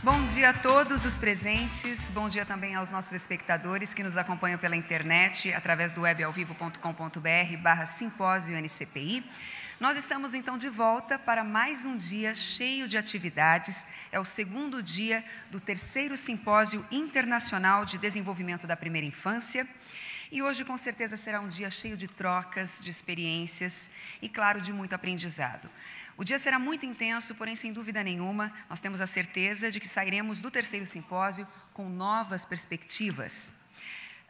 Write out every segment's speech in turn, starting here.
Bom dia a todos os presentes, bom dia também aos nossos espectadores que nos acompanham pela internet, através do webalvivo.com.br/simpósio NCPI. Nós estamos então de volta para mais um dia cheio de atividades. É o segundo dia do terceiro Simpósio Internacional de Desenvolvimento da Primeira Infância. E hoje, com certeza, será um dia cheio de trocas, de experiências e, claro, de muito aprendizado. O dia será muito intenso, porém, sem dúvida nenhuma, nós temos a certeza de que sairemos do terceiro simpósio com novas perspectivas.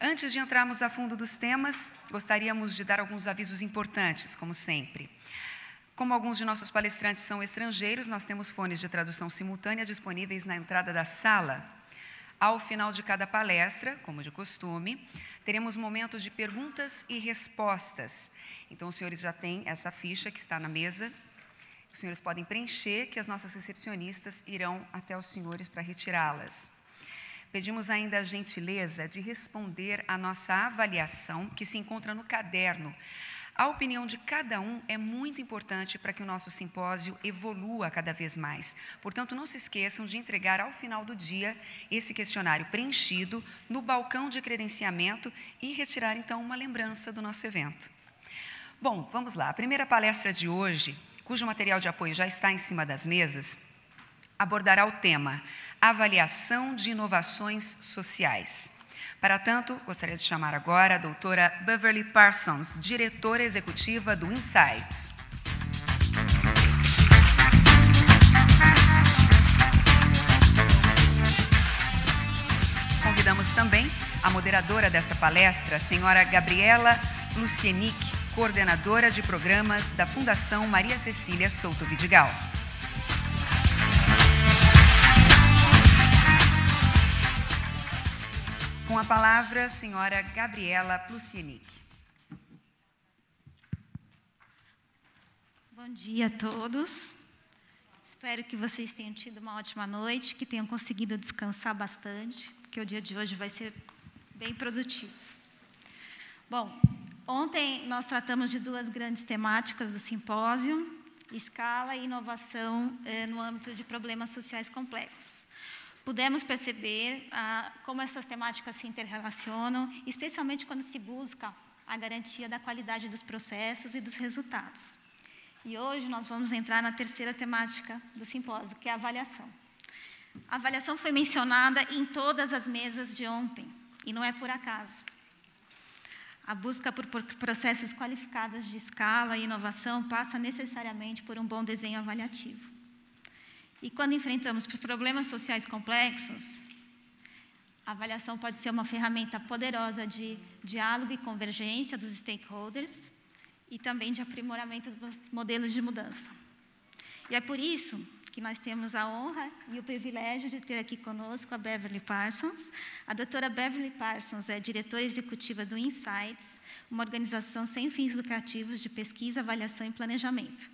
Antes de entrarmos a fundo dos temas, gostaríamos de dar alguns avisos importantes, como sempre. Como alguns de nossos palestrantes são estrangeiros, nós temos fones de tradução simultânea disponíveis na entrada da sala. Ao final de cada palestra, como de costume, teremos momentos de perguntas e respostas. Então, os senhores já têm essa ficha que está na mesa. Os senhores podem preencher, que as nossas recepcionistas irão até os senhores para retirá-las. Pedimos ainda a gentileza de responder à nossa avaliação, que se encontra no caderno. A opinião de cada um é muito importante para que o nosso simpósio evolua cada vez mais. Portanto, não se esqueçam de entregar ao final do dia esse questionário preenchido no balcão de credenciamento e retirar, então, uma lembrança do nosso evento. Bom, vamos lá. A primeira palestra de hoje, cujo material de apoio já está em cima das mesas, abordará o tema Avaliação de Inovações Sociais. Para tanto, gostaria de chamar agora a doutora Beverly Parsons, diretora executiva do Insights. Convidamos também a moderadora desta palestra, a senhora Gabriela Plusienic, coordenadora de programas da Fundação Maria Cecília Souto Vidigal. Com a palavra, a senhora Gabriela Plusienic. Bom dia a todos. Espero que vocês tenham tido uma ótima noite, que tenham conseguido descansar bastante, porque o dia de hoje vai ser bem produtivo. Bom, ontem nós tratamos de duas grandes temáticas do simpósio, escala e inovação no âmbito de problemas sociais complexos. Pudemos perceber como essas temáticas se interrelacionam, especialmente quando se busca a garantia da qualidade dos processos e dos resultados. E hoje nós vamos entrar na terceira temática do simpósio, que é a avaliação. A avaliação foi mencionada em todas as mesas de ontem, e não é por acaso. A busca por processos qualificados de escala e inovação passa necessariamente por um bom desenho avaliativo. E quando enfrentamos problemas sociais complexos, a avaliação pode ser uma ferramenta poderosa de diálogo e convergência dos stakeholders e também de aprimoramento dos modelos de mudança. E é por isso que nós temos a honra e o privilégio de ter aqui conosco a Beverly Parsons. A doutora Beverly Parsons é diretora executiva do Insights, uma organização sem fins lucrativos de pesquisa, avaliação e planejamento.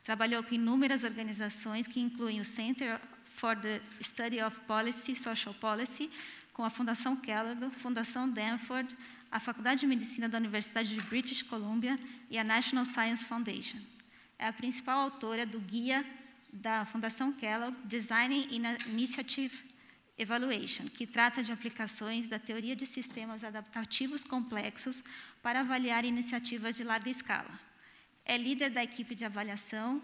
Trabalhou com inúmeras organizações que incluem o Center for the Study of Policy, Social Policy, com a Fundação Kellogg, Fundação Danford, a Faculdade de Medicina da Universidade de British Columbia e a National Science Foundation. É a principal autora do guia da Fundação Kellogg, Designing Initiative Evaluation, que trata de aplicações da teoria de sistemas adaptativos complexos para avaliar iniciativas de larga escala. É líder da equipe de avaliação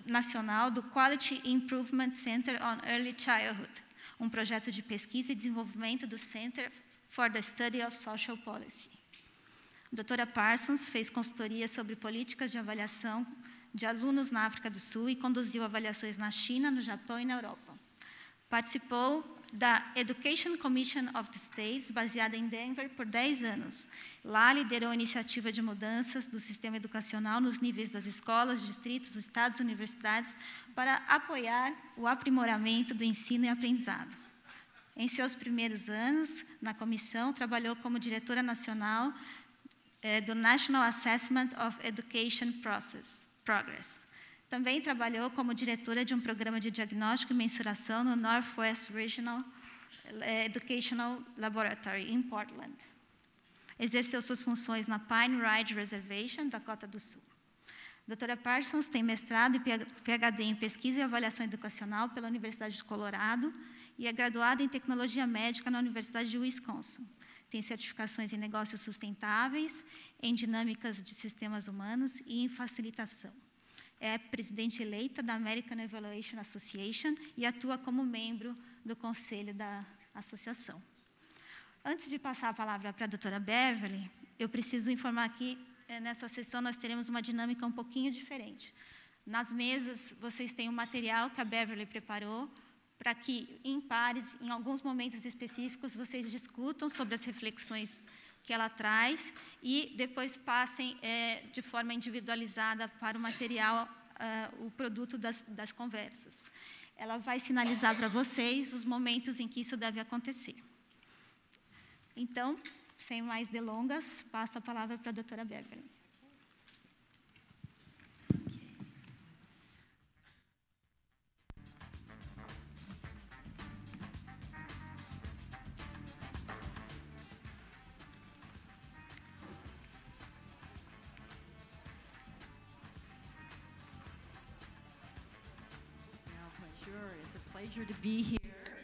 nacional do Quality Improvement Center on Early Childhood, um projeto de pesquisa e desenvolvimento do Center for the Study of Social Policy. A doutora Parsons fez consultoria sobre políticas de avaliação de alunos na África do Sul e conduziu avaliações na China, no Japão e na Europa. Participou da Education Commission of the States, baseada em Denver, por 10 anos. Lá, liderou a iniciativa de mudanças do sistema educacional nos níveis das escolas, distritos, estados e universidades para apoiar o aprimoramento do ensino e aprendizado. Em seus primeiros anos na comissão, trabalhou como diretora nacional do National Assessment of Education Progress. Também trabalhou como diretora de um programa de diagnóstico e mensuração no Northwest Regional Educational Laboratory, em Portland. Exerceu suas funções na Pine Ridge Reservation, Dakota do Sul. Doutora Parsons tem mestrado e PhD em Pesquisa e Avaliação Educacional pela Universidade do Colorado e é graduada em Tecnologia Médica na Universidade de Wisconsin. Tem certificações em negócios sustentáveis, em dinâmicas de sistemas humanos e em facilitação. É presidente eleita da American Evaluation Association e atua como membro do conselho da associação. Antes de passar a palavra para a doutora Beverly, eu preciso informar que nessa sessão nós teremos uma dinâmica um pouquinho diferente. Nas mesas, vocês têm um material que a Beverly preparou para que, em pares, em alguns momentos específicos, vocês discutam sobre as reflexões que ela traz e depois passem de forma individualizada para o material, o produto das conversas. Ela vai sinalizar para vocês os momentos em que isso deve acontecer. Então, sem mais delongas, passo a palavra para a doutora Beverly.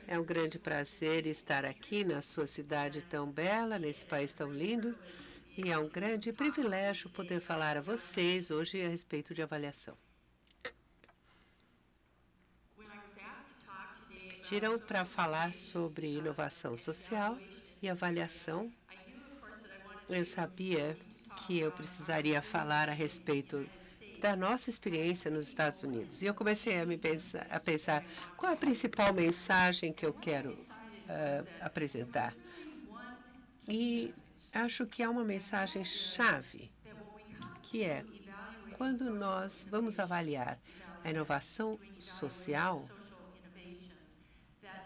É um grande prazer estar aqui na sua cidade tão bela, nesse país tão lindo, e é um grande privilégio poder falar a vocês hoje a respeito de avaliação. Pediram para falar sobre inovação social e avaliação. Eu sabia que eu precisaria falar a respeito da nossa experiência nos Estados Unidos. E eu comecei a pensar qual é a principal mensagem que eu quero apresentar. E acho que há uma mensagem chave, que é quando nós vamos avaliar a inovação social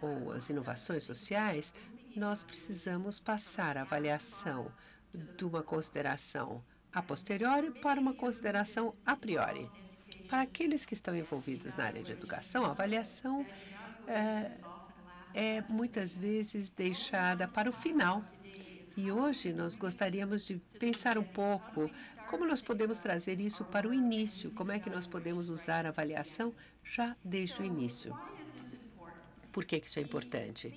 ou as inovações sociais, nós precisamos passar a avaliação de uma consideração a posteriori para uma consideração a priori. Para aqueles que estão envolvidos na área de educação, a avaliação é muitas vezes deixada para o final. E hoje nós gostaríamos de pensar um pouco como nós podemos trazer isso para o início, como é que nós podemos usar a avaliação já desde o início. Por que isso é importante?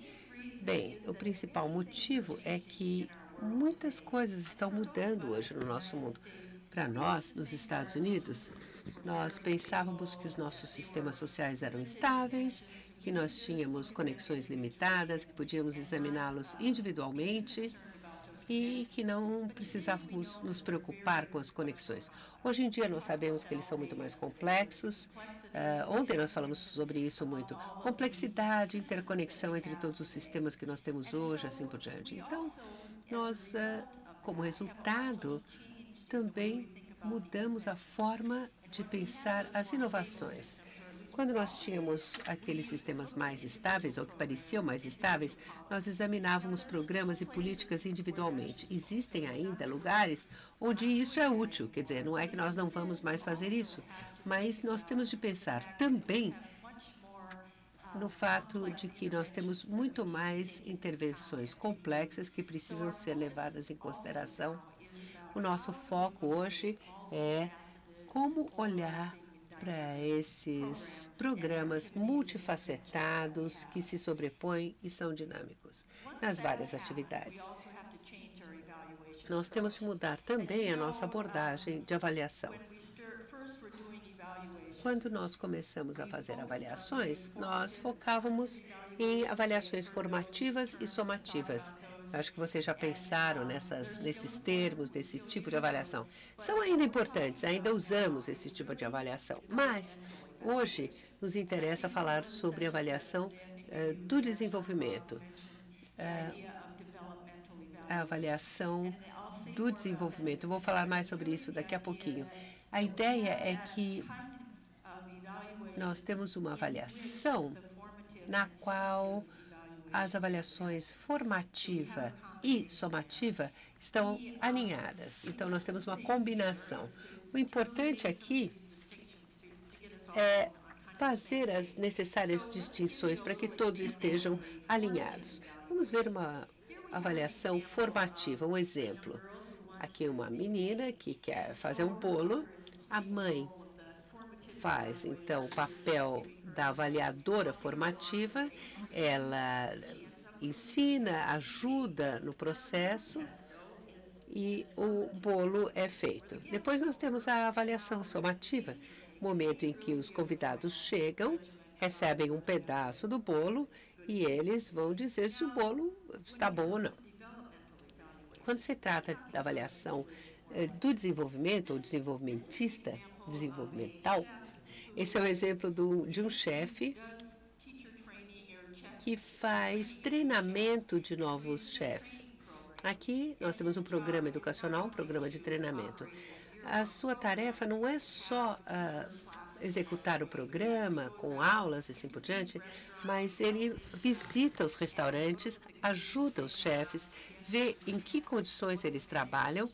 Bem, o principal motivo é que muitas coisas estão mudando hoje no nosso mundo. Para nós, nos Estados Unidos, nós pensávamos que os nossos sistemas sociais eram estáveis, que nós tínhamos conexões limitadas, que podíamos examiná-los individualmente e que não precisávamos nos preocupar com as conexões. Hoje em dia, nós sabemos que eles são muito mais complexos. Ontem nós falamos sobre isso muito. Complexidade, interconexão entre todos os sistemas que nós temos hoje, assim por diante. Então, nós, como resultado, também mudamos a forma de pensar as inovações. Quando nós tínhamos aqueles sistemas mais estáveis, ou que pareciam mais estáveis, nós examinávamos programas e políticas individualmente. Existem ainda lugares onde isso é útil, quer dizer, não é que nós não vamos mais fazer isso, mas nós temos de pensar também no fato de que nós temos muito mais intervenções complexas que precisam ser levadas em consideração. O nosso foco hoje é como olhar para esses programas multifacetados que se sobrepõem e são dinâmicos nas várias atividades. Nós temos de mudar também a nossa abordagem de avaliação. Quando nós começamos a fazer avaliações, nós focávamos em avaliações formativas e somativas. Acho que vocês já pensaram nesses termos, desse tipo de avaliação. São ainda importantes, ainda usamos esse tipo de avaliação. Mas, hoje, nos interessa falar sobre avaliação do desenvolvimento. A avaliação do desenvolvimento. Eu vou falar mais sobre isso daqui a pouquinho. A ideia é que nós temos uma avaliação na qual as avaliações formativa e somativa estão alinhadas. Então, nós temos uma combinação. O importante aqui é fazer as necessárias distinções para que todos estejam alinhados. Vamos ver uma avaliação formativa, um exemplo. Aqui uma menina que quer fazer um bolo, a mãe faz, então, o papel da avaliadora formativa, ela ensina, ajuda no processo e o bolo é feito. Depois nós temos a avaliação somativa, momento em que os convidados chegam, recebem um pedaço do bolo e eles vão dizer se o bolo está bom ou não. Quando se trata da avaliação do desenvolvimento ou desenvolvimental, esse é um exemplo de um chefe que faz treinamento de novos chefes. Aqui nós temos um programa educacional, um programa de treinamento. A sua tarefa não é só executar o programa com aulas e assim por diante, mas ele visita os restaurantes, ajuda os chefes, vê em que condições eles trabalham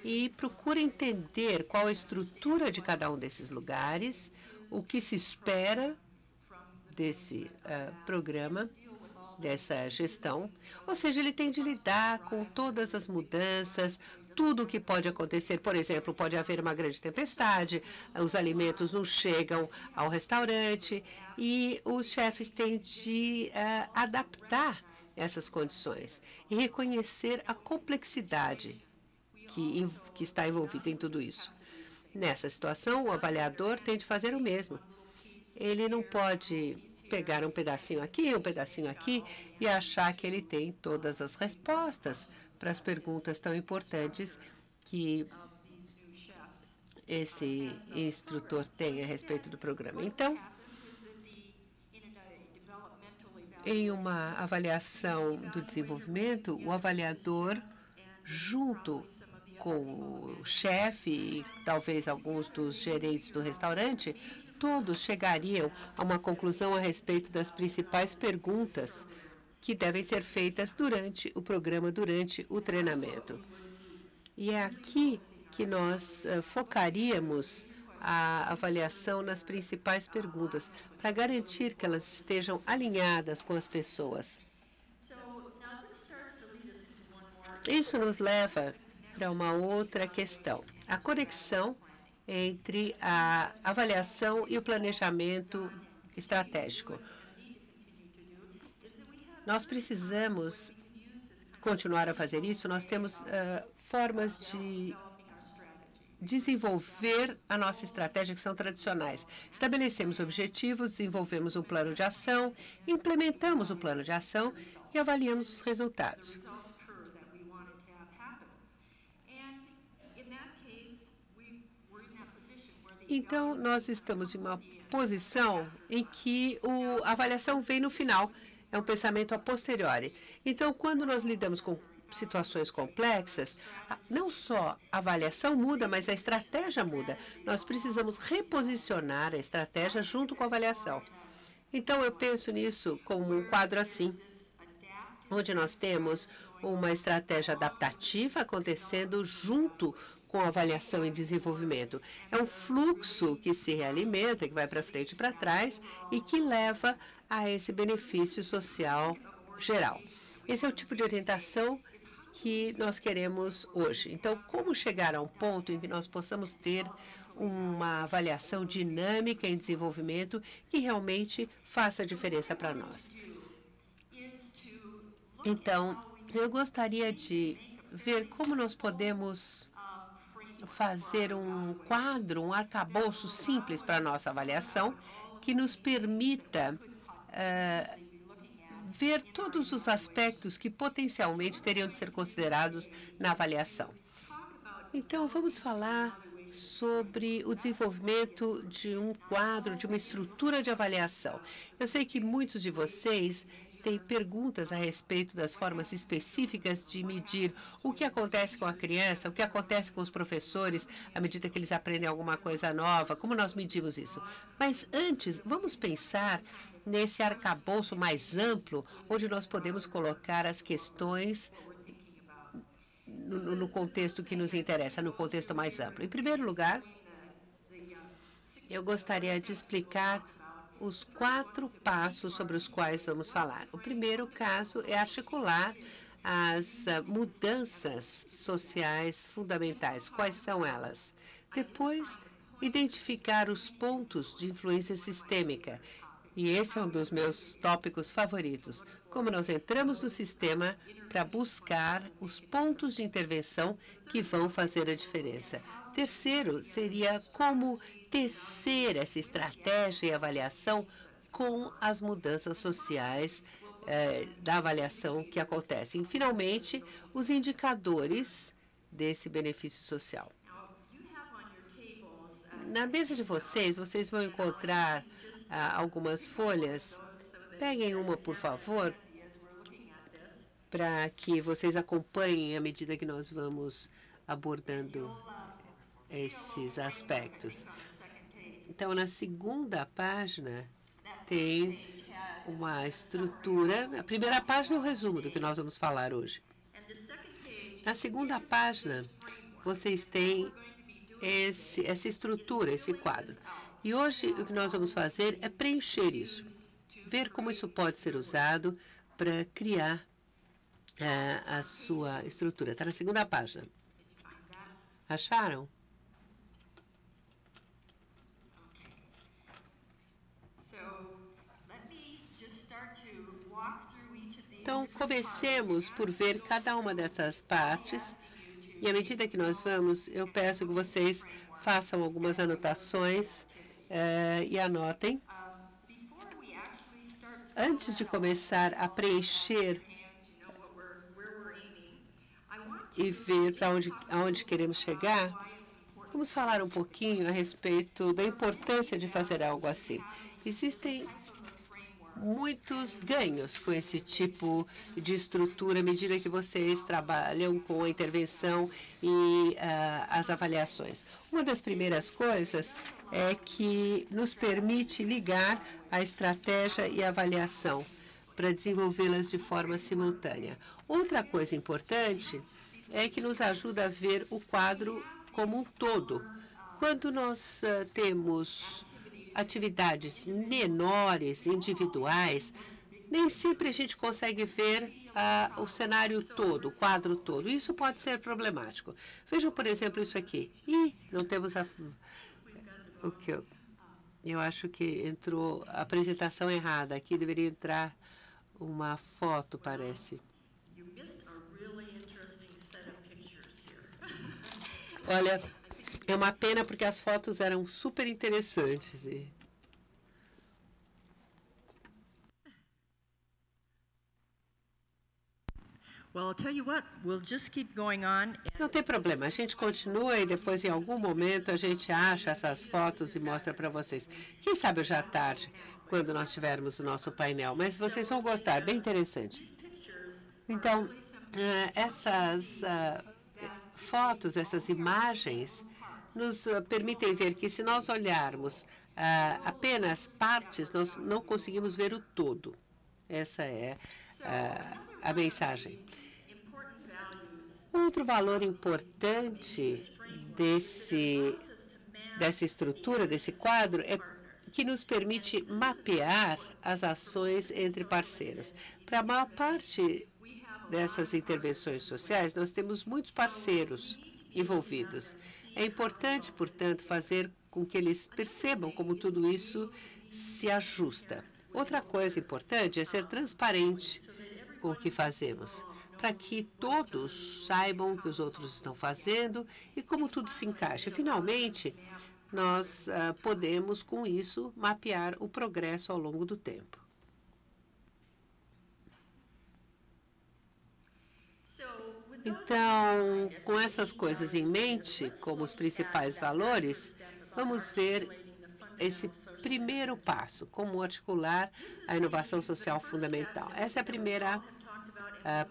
e procura entender qual a estrutura de cada um desses lugares, o que se espera desse programa, dessa gestão. Ou seja, ele tem de lidar com todas as mudanças, tudo o que pode acontecer. Por exemplo, pode haver uma grande tempestade, os alimentos não chegam ao restaurante e os chefes têm de adaptar essas condições e reconhecer a complexidade que está envolvida em tudo isso. Nessa situação, o avaliador tem de fazer o mesmo. Ele não pode pegar um pedacinho aqui e achar que ele tem todas as respostas para as perguntas tão importantes que esse instrutor tem a respeito do programa. Então, em uma avaliação do desenvolvimento, o avaliador, junto com o chefe e talvez alguns dos gerentes do restaurante, todos chegariam a uma conclusão a respeito das principais perguntas que devem ser feitas durante o programa, durante o treinamento. E é aqui que nós focaríamos a avaliação nas principais perguntas, para garantir que elas estejam alinhadas com as pessoas. Isso nos leva para uma outra questão, a conexão entre a avaliação e o planejamento estratégico. Nós precisamos continuar a fazer isso, nós temos formas de desenvolver a nossa estratégia que são tradicionais. Estabelecemos objetivos, desenvolvemos um plano de ação, implementamos o plano de ação e avaliamos os resultados. Então, nós estamos em uma posição em que a avaliação vem no final, é um pensamento a posteriori. Então, quando nós lidamos com situações complexas, não só a avaliação muda, mas a estratégia muda. Nós precisamos reposicionar a estratégia junto com a avaliação. Então, eu penso nisso como um quadro assim, onde nós temos uma estratégia adaptativa acontecendo junto com a avaliação e desenvolvimento. É um fluxo que se realimenta, que vai para frente e para trás e que leva a esse benefício social geral. Esse é o tipo de orientação que nós queremos hoje. Então, como chegar a um ponto em que nós possamos ter uma avaliação dinâmica em desenvolvimento que realmente faça diferença para nós? Então, eu gostaria de ver como nós podemos fazer um quadro, um arcabouço simples para a nossa avaliação, que nos permita ver todos os aspectos que potencialmente teriam de ser considerados na avaliação. Então, vamos falar sobre o desenvolvimento de um quadro, de uma estrutura de avaliação. Eu sei que muitos de vocês têm perguntas a respeito das formas específicas de medir o que acontece com a criança, o que acontece com os professores à medida que eles aprendem alguma coisa nova, como nós medimos isso. Mas antes, vamos pensar nesse arcabouço mais amplo, onde nós podemos colocar as questões no contexto que nos interessa, no contexto mais amplo. Em primeiro lugar, eu gostaria de explicar os 4 passos sobre os quais vamos falar. O primeiro caso é articular as mudanças sociais fundamentais. Quais são elas? Depois, identificar os pontos de influência sistêmica. E esse é um dos meus tópicos favoritos. Como nós entramos no sistema para buscar os pontos de intervenção que vão fazer a diferença. Terceiro, seria como tecer essa estratégia e avaliação com as mudanças sociais da avaliação que acontecem. E, finalmente, os indicadores desse benefício social. Na mesa de vocês, vocês vão encontrar algumas folhas. Peguem uma, por favor, para que vocês acompanhem à medida que nós vamos abordando esses aspectos. Então, na segunda página, tem uma estrutura. A primeira página é o resumo do que nós vamos falar hoje. Na segunda página, vocês têm essa estrutura, esse quadro. E hoje o que nós vamos fazer é preencher isso, ver como isso pode ser usado para criar a sua estrutura. Está na segunda página. Acharam? Então, comecemos por ver cada uma dessas partes. E à medida que nós vamos, eu peço que vocês façam algumas anotações e anotem. Antes de começar a preencher e ver para onde queremos chegar, vamos falar um pouquinho a respeito da importância de fazer algo assim. Existem muitos ganhos com esse tipo de estrutura à medida que vocês trabalham com a intervenção e as avaliações. Uma das primeiras coisas é que nos permite ligar a estratégia e a avaliação para desenvolvê-las de forma simultânea. Outra coisa importante é que nos ajuda a ver o quadro como um todo. Quando nós temos atividades menores, individuais, nem sempre a gente consegue ver o cenário todo, o quadro todo. Isso pode ser problemático. Vejam, por exemplo, isso aqui. Não temos o que eu acho que entrou a apresentação errada. Aqui deveria entrar uma foto, parece. Olha, é uma pena porque as fotos eram super interessantes. Não tem problema, a gente continua e depois, em algum momento, a gente acha essas fotos e mostra para vocês. Quem sabe hoje à tarde, quando nós tivermos o nosso painel. Mas vocês vão gostar, bem interessante. Então, essas fotos, essas imagens, nos permitem ver que, se nós olharmos apenas partes, nós não conseguimos ver o todo. Essa é a mensagem. Outro valor importante dessa estrutura, desse quadro, é que nos permite mapear as ações entre parceiros. Para a maior parte dessas intervenções sociais, nós temos muitos parceiros envolvidos. É importante, portanto, fazer com que eles percebam como tudo isso se ajusta. Outra coisa importante é ser transparente com o que fazemos, para que todos saibam o que os outros estão fazendo e como tudo se encaixa. Finalmente, nós podemos, com isso, mapear o progresso ao longo do tempo. Então, com essas coisas em mente, como os principais valores, vamos ver esse primeiro passo, como articular a inovação social fundamental. Essa é a primeira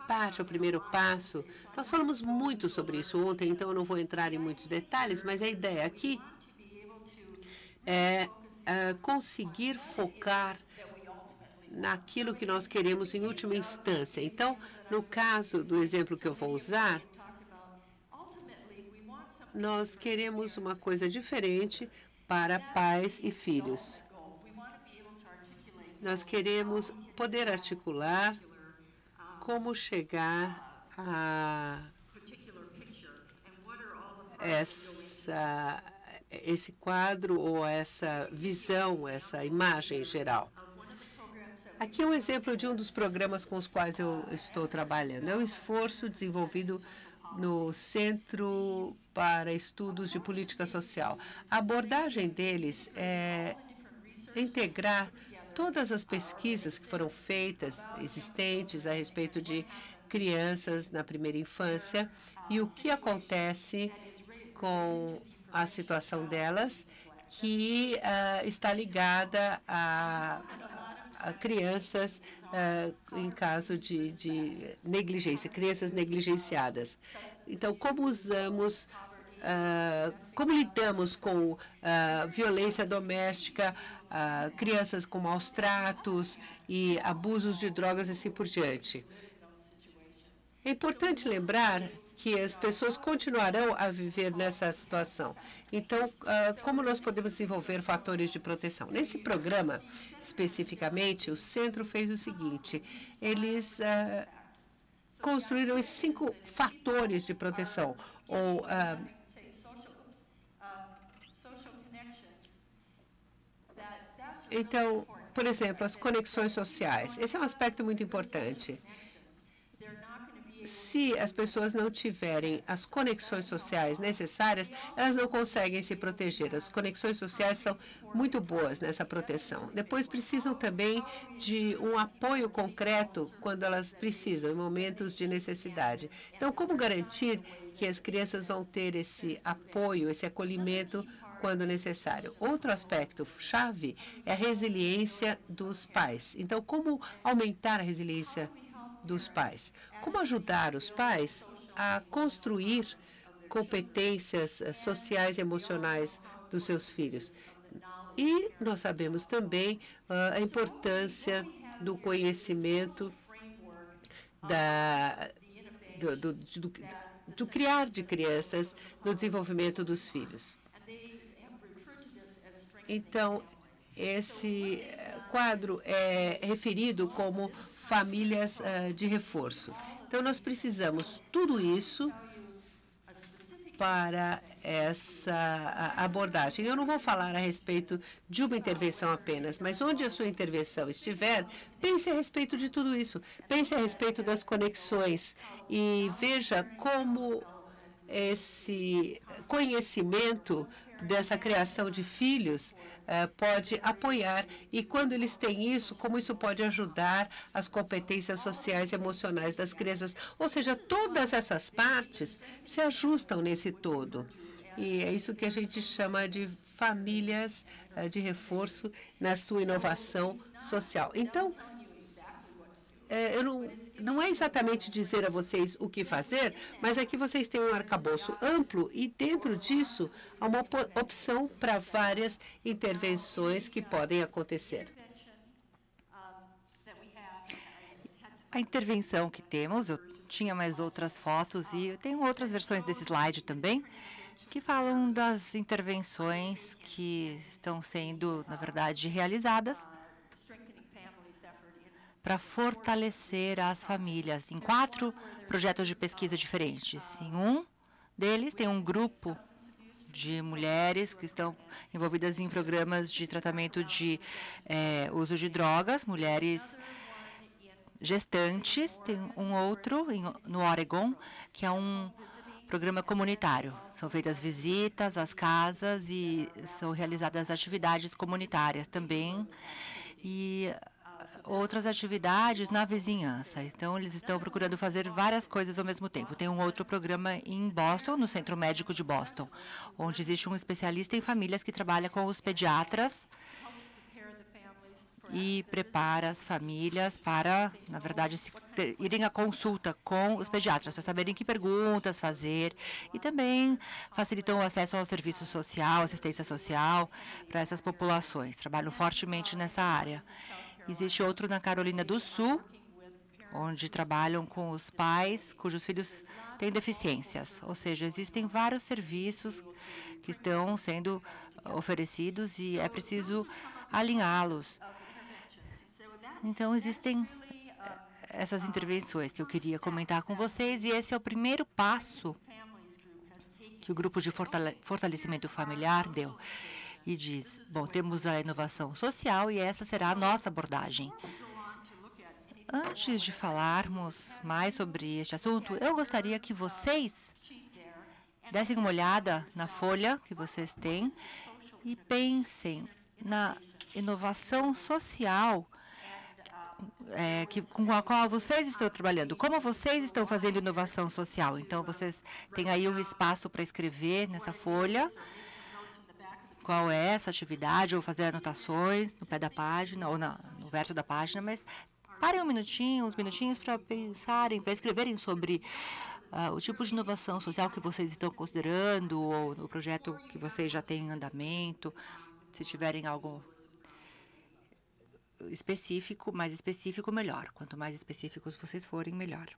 parte, o primeiro passo. Nós falamos muito sobre isso ontem, então eu não vou entrar em muitos detalhes, mas a ideia aqui é conseguir focar naquilo que nós queremos em última instância. Então, no caso do exemplo que eu vou usar, nós queremos uma coisa diferente para pais e filhos. Nós queremos poder articular como chegar esse quadro ou essa visão, essa imagem geral. Aqui é um exemplo de um dos programas com os quais eu estou trabalhando. É um esforço desenvolvido no Centro para Estudos de Política Social. A abordagem deles é integrar todas as pesquisas que foram feitas, existentes, a respeito de crianças na primeira infância e o que acontece com a situação delas, que está ligada a crianças em caso de negligência, crianças negligenciadas. Então, como lidamos com violência doméstica, crianças com maus tratos e abusos de drogas e assim por diante. É importante lembrar que as pessoas continuarão a viver nessa situação. Então, como nós podemos desenvolver fatores de proteção? Nesse programa, especificamente, o centro fez o seguinte: eles construíram esses 5 fatores de proteção, ou então, por exemplo, as conexões sociais. Esse é um aspecto muito importante. Se as pessoas não tiverem as conexões sociais necessárias, elas não conseguem se proteger. As conexões sociais são muito boas nessa proteção. Depois precisam também de um apoio concreto quando elas precisam, em momentos de necessidade. Então, como garantir que as crianças vão ter esse apoio, esse acolhimento quando necessário? Outro aspecto chave é a resiliência dos pais. Então, como aumentar a resiliência dos pais? Como ajudar os pais a construir competências sociais e emocionais dos seus filhos? E nós sabemos também a importância do conhecimento do criar de crianças no desenvolvimento dos filhos. Então, esse quadro é referido como famílias de reforço. Então, nós precisamos tudo isso para essa abordagem. Eu não vou falar a respeito de uma intervenção apenas, mas onde a sua intervenção estiver, pense a respeito de tudo isso. Pense a respeito das conexões e veja como esse conhecimento dessa criação de filhos pode apoiar, e quando eles têm isso, como isso pode ajudar as competências sociais e emocionais das crianças. Ou seja, todas essas partes se ajustam nesse todo. E é isso que a gente chama de famílias de reforço na sua inovação social. Então, não é exatamente dizer a vocês o que fazer, mas é que vocês têm um arcabouço amplo e, dentro disso, há uma opção para várias intervenções que podem acontecer. A intervenção que temos, eu tinha mais outras fotos e eu tenho outras versões desse slide também, que falam das intervenções que estão sendo, na verdade, realizadas para fortalecer as famílias, em 4 projetos de pesquisa diferentes. Em um deles, tem um grupo de mulheres que estão envolvidas em programas de tratamento de uso de drogas, mulheres gestantes. Tem um outro no Oregon, que é um programa comunitário. São feitas visitas às casas e são realizadas atividades comunitárias também. E outras atividades na vizinhança. Então, eles estão procurando fazer várias coisas ao mesmo tempo. Tem um outro programa em Boston, no Centro Médico de Boston, onde existe um especialista em famílias que trabalha com os pediatras e prepara as famílias para, na verdade, irem à consulta com os pediatras, para saberem que perguntas fazer, e também facilitam o acesso ao serviço social, assistência social para essas populações. Trabalham fortemente nessa área. Existe outro na Carolina do Sul, onde trabalham com os pais cujos filhos têm deficiências. Ou seja, existem vários serviços que estão sendo oferecidos e é preciso alinhá-los. Então, existem essas intervenções que eu queria comentar com vocês, e esse é o primeiro passo que o grupo de fortalecimento familiar deu. E diz, bom, temos a inovação social e essa será a nossa abordagem. Antes de falarmos mais sobre este assunto, eu gostaria que vocês dessem uma olhada na folha que vocês têm e pensem na inovação social com a qual vocês estão trabalhando. Como vocês estão fazendo inovação social? Então, vocês têm aí um espaço para escrever nessa folha qual é essa atividade, ou fazer anotações no pé da página, ou no verso da página, mas parem uns minutinhos para pensarem, para escreverem sobre o tipo de inovação social que vocês estão considerando, ou o projeto que vocês já têm em andamento, se tiverem algo específico, mais específico, melhor. Quanto mais específicos vocês forem, melhor.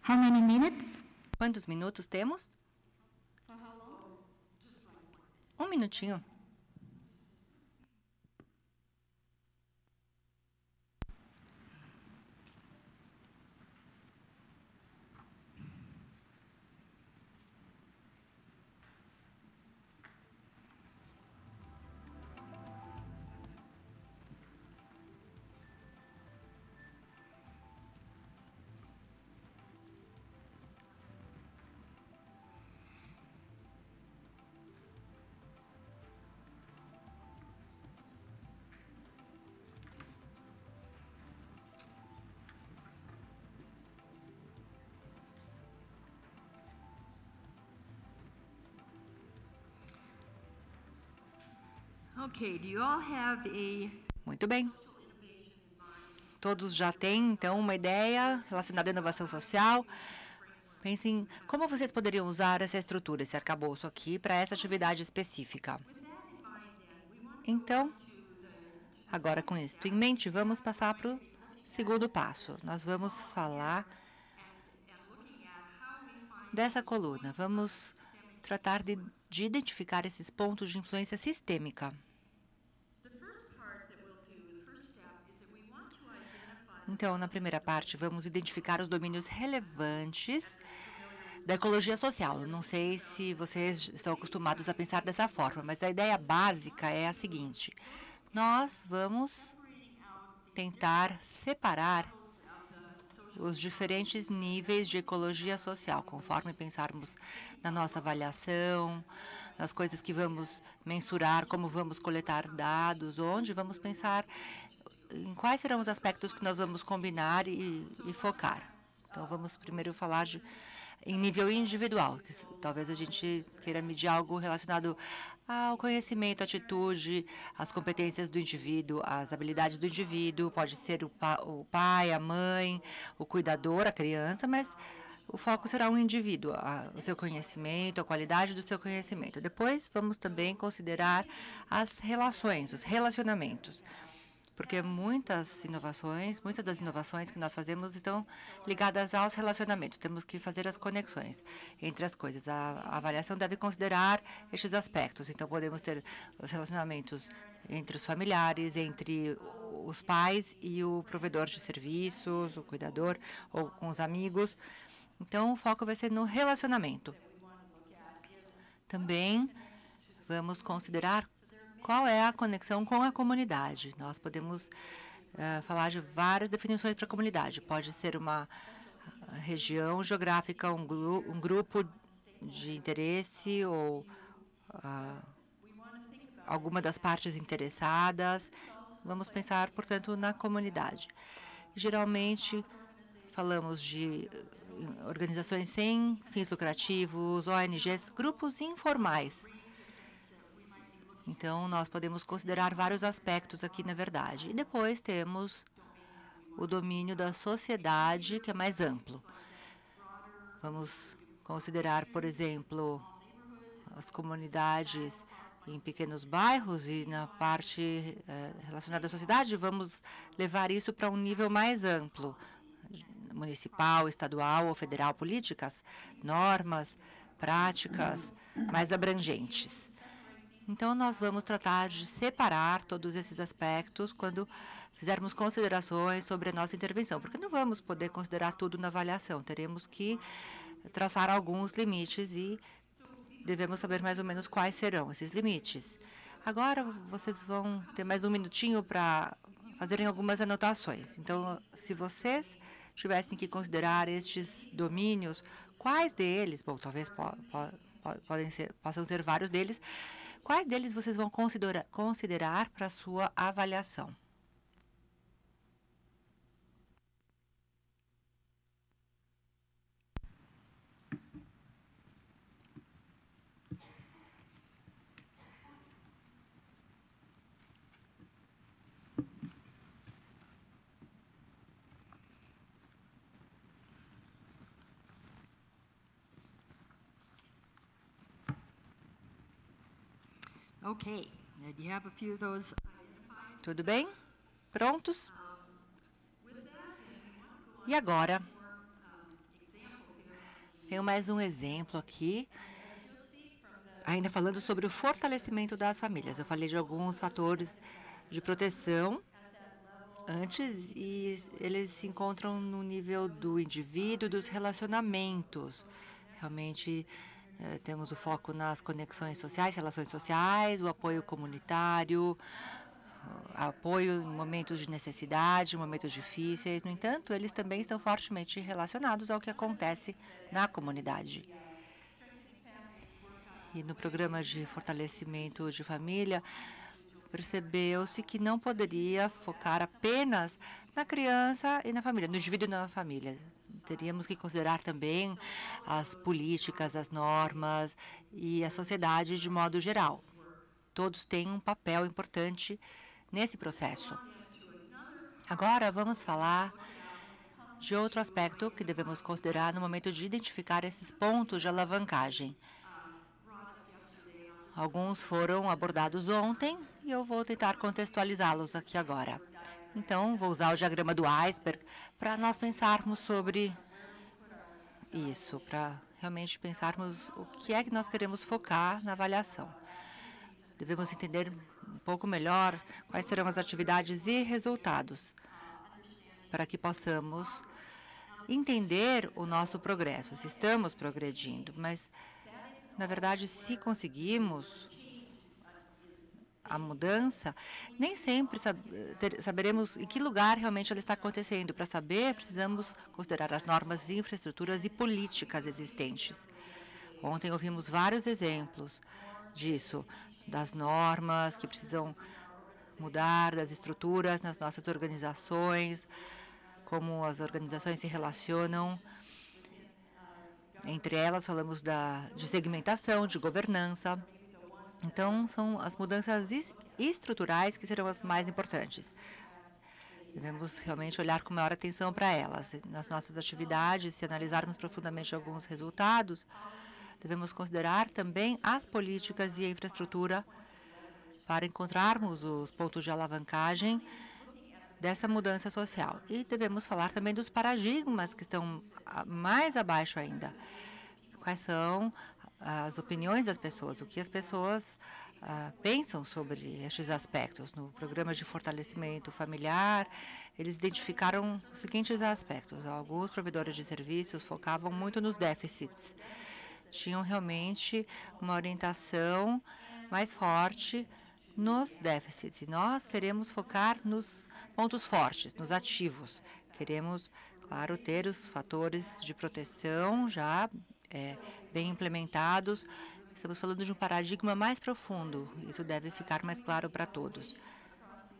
How many minutes? Quantos minutos temos? Um minutinho. Okay, do you all have Muito bem. Todos já têm, então, uma ideia relacionada à inovação social. Pensem como vocês poderiam usar essa estrutura, esse arcabouço aqui, para essa atividade específica. Então, agora com isso em mente, vamos passar para o segundo passo. Nós vamos falar dessa coluna. Vamos tratar de identificar esses pontos de influência sistêmica. Então, na primeira parte, vamos identificar os domínios relevantes da ecologia social. Eu não sei se vocês estão acostumados a pensar dessa forma, mas a ideia básica é a seguinte. Nós vamos tentar separar os diferentes níveis de ecologia social, conforme pensarmos na nossa avaliação, nas coisas que vamos mensurar, como vamos coletar dados, onde vamos pensar em quais serão os aspectos que nós vamos combinar e focar. Então, vamos primeiro falar em nível individual, que talvez a gente queira medir algo relacionado ao conhecimento, atitude, as competências do indivíduo, as habilidades do indivíduo, pode ser o pai, a mãe, o cuidador, a criança, mas o foco será um indivíduo, o seu conhecimento, a qualidade do seu conhecimento. Depois, vamos também considerar as relações, os relacionamentos. Porque muitas das inovações que nós fazemos estão ligadas aos relacionamentos. Temos que fazer as conexões entre as coisas. A avaliação deve considerar estes aspectos. Então, podemos ter os relacionamentos entre os familiares, entre os pais e o provedor de serviços, o cuidador, ou com os amigos. Então, o foco vai ser no relacionamento. Também vamos considerar qual é a conexão com a comunidade. Nós podemos falar de várias definições para a comunidade. Pode ser uma região geográfica, um grupo de interesse ou alguma das partes interessadas. Vamos pensar, portanto, na comunidade. Geralmente, falamos de organizações sem fins lucrativos, ONGs, grupos informais. Então, nós podemos considerar vários aspectos aqui, na verdade. E depois temos o domínio da sociedade, que é mais amplo. Vamos considerar, por exemplo, as comunidades em pequenos bairros e na parte relacionada à sociedade, vamos levar isso para um nível mais amplo, municipal, estadual ou federal, políticas, normas, práticas mais abrangentes. Então, nós vamos tratar de separar todos esses aspectos quando fizermos considerações sobre a nossa intervenção, porque não vamos poder considerar tudo na avaliação, teremos que traçar alguns limites e devemos saber mais ou menos quais serão esses limites. Agora, vocês vão ter mais um minutinho para fazerem algumas anotações. Então, se vocês tivessem que considerar estes domínios, quais deles, bom, talvez possam ser vários deles, quais deles vocês vão considerar para a sua avaliação? Okay, do you have a few of those? Tudo bem? Prontos? E agora? Tenho mais um exemplo aqui, ainda falando sobre o fortalecimento das famílias. Eu falei de alguns fatores de proteção antes e eles se encontram no nível do indivíduo, dos relacionamentos. Realmente, temos o foco nas conexões sociais, relações sociais, o apoio comunitário, apoio em momentos de necessidade, em momentos difíceis. No entanto, eles também estão fortemente relacionados ao que acontece na comunidade. E no programa de fortalecimento de família, percebeu-se que não poderia focar apenas na criança e na família, no indivíduo e na família. Teríamos que considerar também as políticas, as normas e a sociedade de modo geral. Todos têm um papel importante nesse processo. Agora, vamos falar de outro aspecto que devemos considerar no momento de identificar esses pontos de alavancagem. Alguns foram abordados ontem e eu vou tentar contextualizá-los aqui agora. Então, vou usar o diagrama do iceberg para nós pensarmos sobre isso, para realmente pensarmos o que é que nós queremos focar na avaliação. Devemos entender um pouco melhor quais serão as atividades e resultados, para que possamos entender o nosso progresso, se estamos progredindo, mas, na verdade, se conseguimos a mudança, nem sempre saberemos em que lugar realmente ela está acontecendo. Para saber, precisamos considerar as normas, infraestruturas e políticas existentes. Ontem ouvimos vários exemplos disso, das normas que precisam mudar, das estruturas nas nossas organizações, como as organizações se relacionam. Entre elas, falamos de segmentação, de governança. Então, são as mudanças estruturais que serão as mais importantes. Devemos realmente olhar com maior atenção para elas. Nas nossas atividades, se analisarmos profundamente alguns resultados, devemos considerar também as políticas e a infraestrutura para encontrarmos os pontos de alavancagem dessa mudança social. E devemos falar também dos paradigmas que estão mais abaixo ainda. Quais são as opiniões das pessoas, o que as pessoas pensam sobre estes aspectos. No programa de fortalecimento familiar, eles identificaram os seguintes aspectos. Alguns provedores de serviços focavam muito nos déficits. Tinham realmente uma orientação mais forte nos déficits. E nós queremos focar nos pontos fortes, nos ativos. Queremos, claro, ter os fatores de proteção já bem implementados. Estamos falando de um paradigma mais profundo. Isso deve ficar mais claro para todos.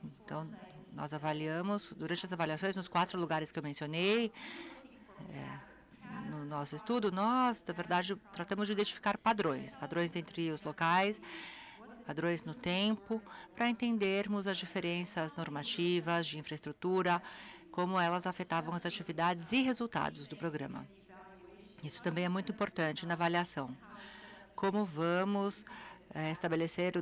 Então, nós avaliamos, durante as avaliações, nos 4 lugares que eu mencionei, no nosso estudo, nós, na verdade, tratamos de identificar padrões entre os locais, padrões no tempo, para entendermos as diferenças normativas de infraestrutura, como elas afetavam as atividades e resultados do programa. Isso também é muito importante na avaliação. Como vamos estabelecer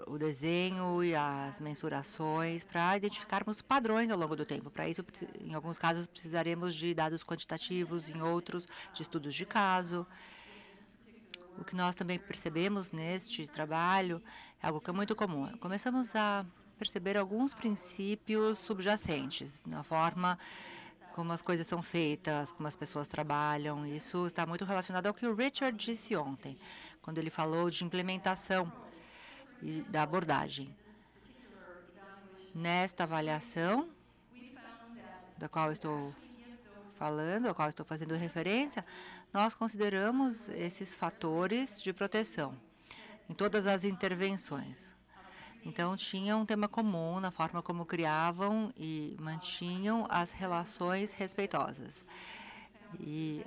o desenho e as mensurações para identificarmos padrões ao longo do tempo. Para isso, em alguns casos, precisaremos de dados quantitativos, em outros, de estudos de caso. O que nós também percebemos neste trabalho é algo que é muito comum. Começamos a perceber alguns princípios subjacentes na forma como as coisas são feitas, como as pessoas trabalham. Isso está muito relacionado ao que o Richard disse ontem, quando ele falou de implementação e da abordagem. Nesta avaliação, da qual estou falando, a qual estou fazendo referência, nós consideramos esses fatores de proteção em todas as intervenções. Então, tinha um tema comum na forma como criavam e mantinham as relações respeitosas. E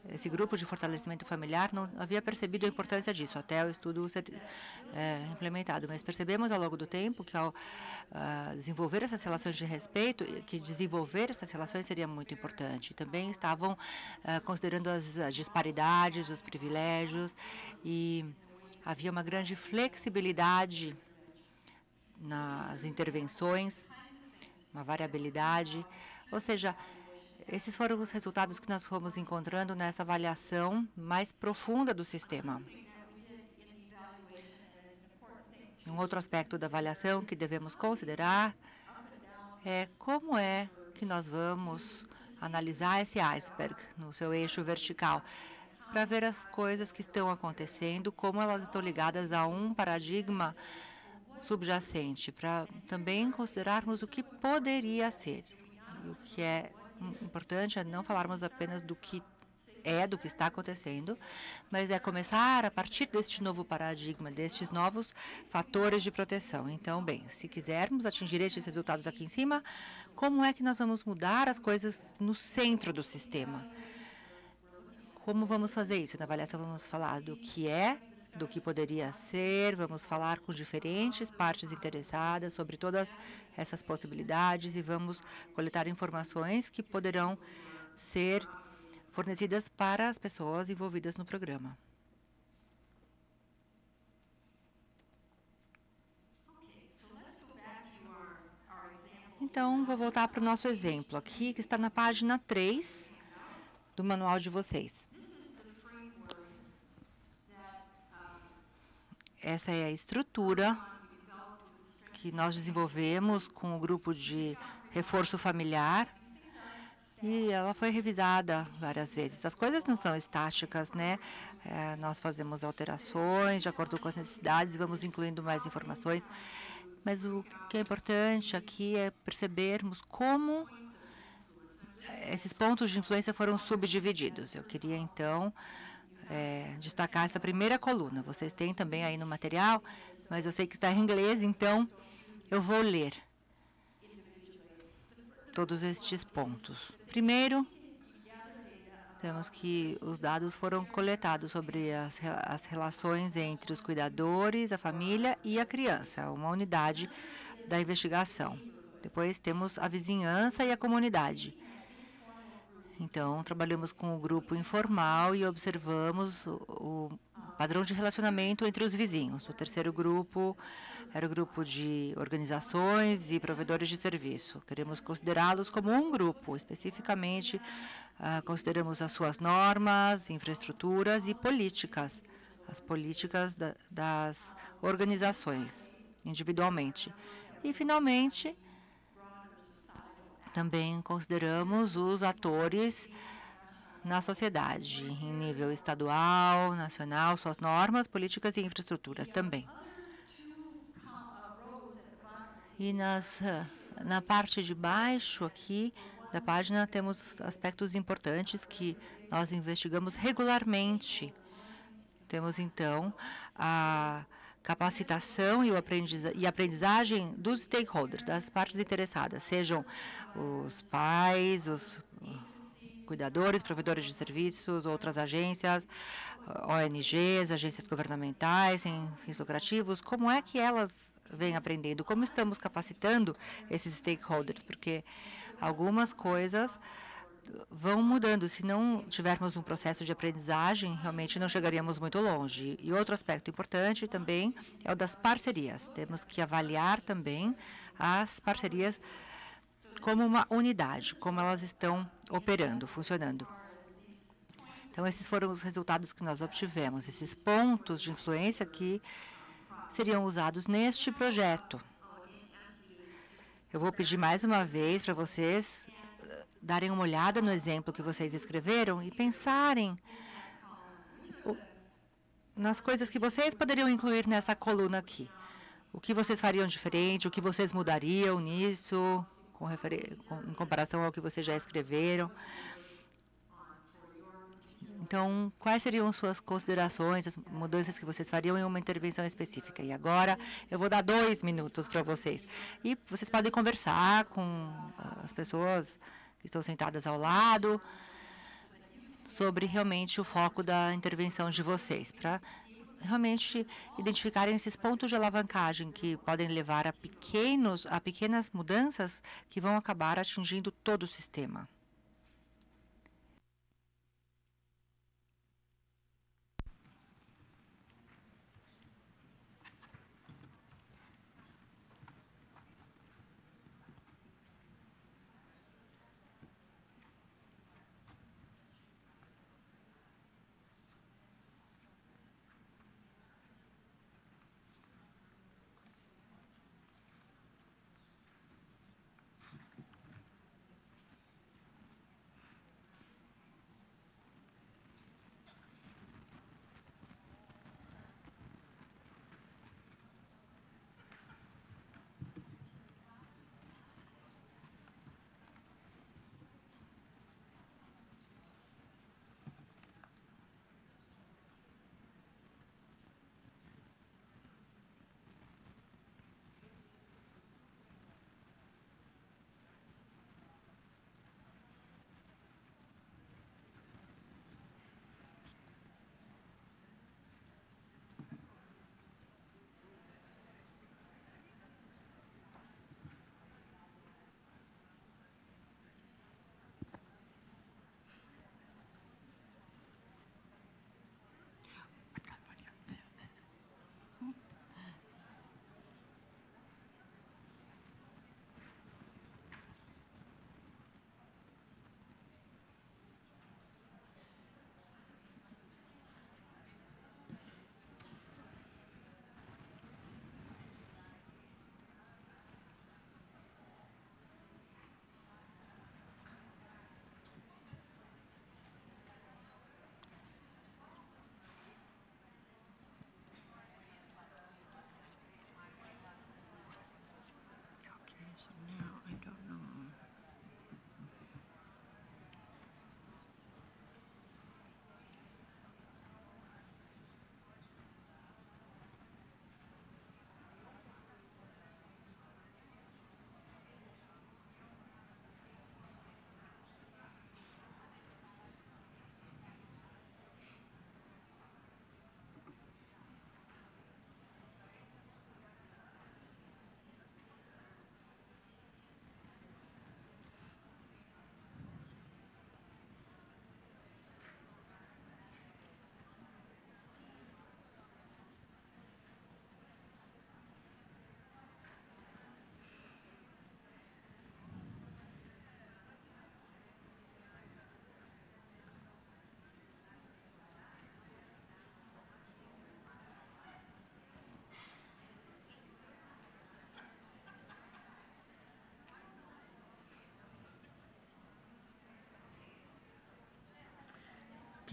esse grupo de fortalecimento familiar não havia percebido a importância disso até o estudo ser implementado. Mas percebemos ao longo do tempo que ao desenvolver essas relações de respeito, que desenvolver essas relações seria muito importante. Também estavam considerando as disparidades, os privilégios, e havia uma grande flexibilidade nas intervenções, uma variabilidade, ou seja, esses foram os resultados que nós fomos encontrando nessa avaliação mais profunda do sistema. Um outro aspecto da avaliação que devemos considerar é como é que nós vamos analisar esse iceberg no seu eixo vertical, para ver as coisas que estão acontecendo, como elas estão ligadas a um paradigma subjacente, para também considerarmos o que poderia ser. E o que é importante é não falarmos apenas do que está acontecendo, mas é começar a partir deste novo paradigma, destes novos fatores de proteção. Então, bem, se quisermos atingir estes resultados aqui em cima, como é que nós vamos mudar as coisas no centro do sistema? Como vamos fazer isso? Na avaliação vamos falar do que é, do que poderia ser, vamos falar com diferentes partes interessadas sobre todas essas possibilidades e vamos coletar informações que poderão ser fornecidas para as pessoas envolvidas no programa. Então, vou voltar para o nosso exemplo aqui, que está na página 3 do manual de vocês. Essa é a estrutura que nós desenvolvemos com o grupo de reforço familiar e ela foi revisada várias vezes. As coisas não são estáticas, né? Nós fazemos alterações de acordo com as necessidades e vamos incluindo mais informações. Mas o que é importante aqui é percebermos como esses pontos de influência foram subdivididos. Eu queria, então, destacar essa primeira coluna. Vocês têm também aí no material, mas eu sei que está em inglês, então eu vou ler todos estes pontos. Primeiro, temos que os dados foram coletados sobre as relações entre os cuidadores, a família e a criança, uma unidade da investigação. Depois temos a vizinhança e a comunidade. Então, trabalhamos com o grupo informal e observamos o padrão de relacionamento entre os vizinhos. O terceiro grupo era o grupo de organizações e provedores de serviço. Queremos considerá-los como um grupo. Especificamente, consideramos as suas normas, infraestruturas e políticas, as políticas das organizações, individualmente. E, finalmente, também consideramos os atores na sociedade, em nível estadual, nacional, suas normas, políticas e infraestruturas também. E na parte de baixo aqui da página temos aspectos importantes que nós investigamos regularmente. Temos, então, a capacitação e aprendizagem dos stakeholders, das partes interessadas, sejam os pais, os cuidadores, provedores de serviços, outras agências, ONGs, agências governamentais, sem fins lucrativos. Como é que elas vêm aprendendo? Como estamos capacitando esses stakeholders? Porque algumas coisas vão mudando. Se não tivermos um processo de aprendizagem, realmente não chegaríamos muito longe. E outro aspecto importante também é o das parcerias. Temos que avaliar também as parcerias como uma unidade, como elas estão operando, funcionando. Então, esses foram os resultados que nós obtivemos, esses pontos de influência que seriam usados neste projeto. Eu vou pedir mais uma vez para vocês darem uma olhada no exemplo que vocês escreveram e pensarem nas coisas que vocês poderiam incluir nessa coluna aqui. O que vocês fariam diferente, o que vocês mudariam nisso, em comparação ao que vocês já escreveram. Então, quais seriam suas considerações, as mudanças que vocês fariam em uma intervenção específica? E agora, eu vou dar 2 minutos para vocês. E vocês podem conversar com as pessoas que estão sentadas ao lado sobre realmente o foco da intervenção de vocês, para realmente identificarem esses pontos de alavancagem que podem levar a pequenas mudanças que vão acabar atingindo todo o sistema.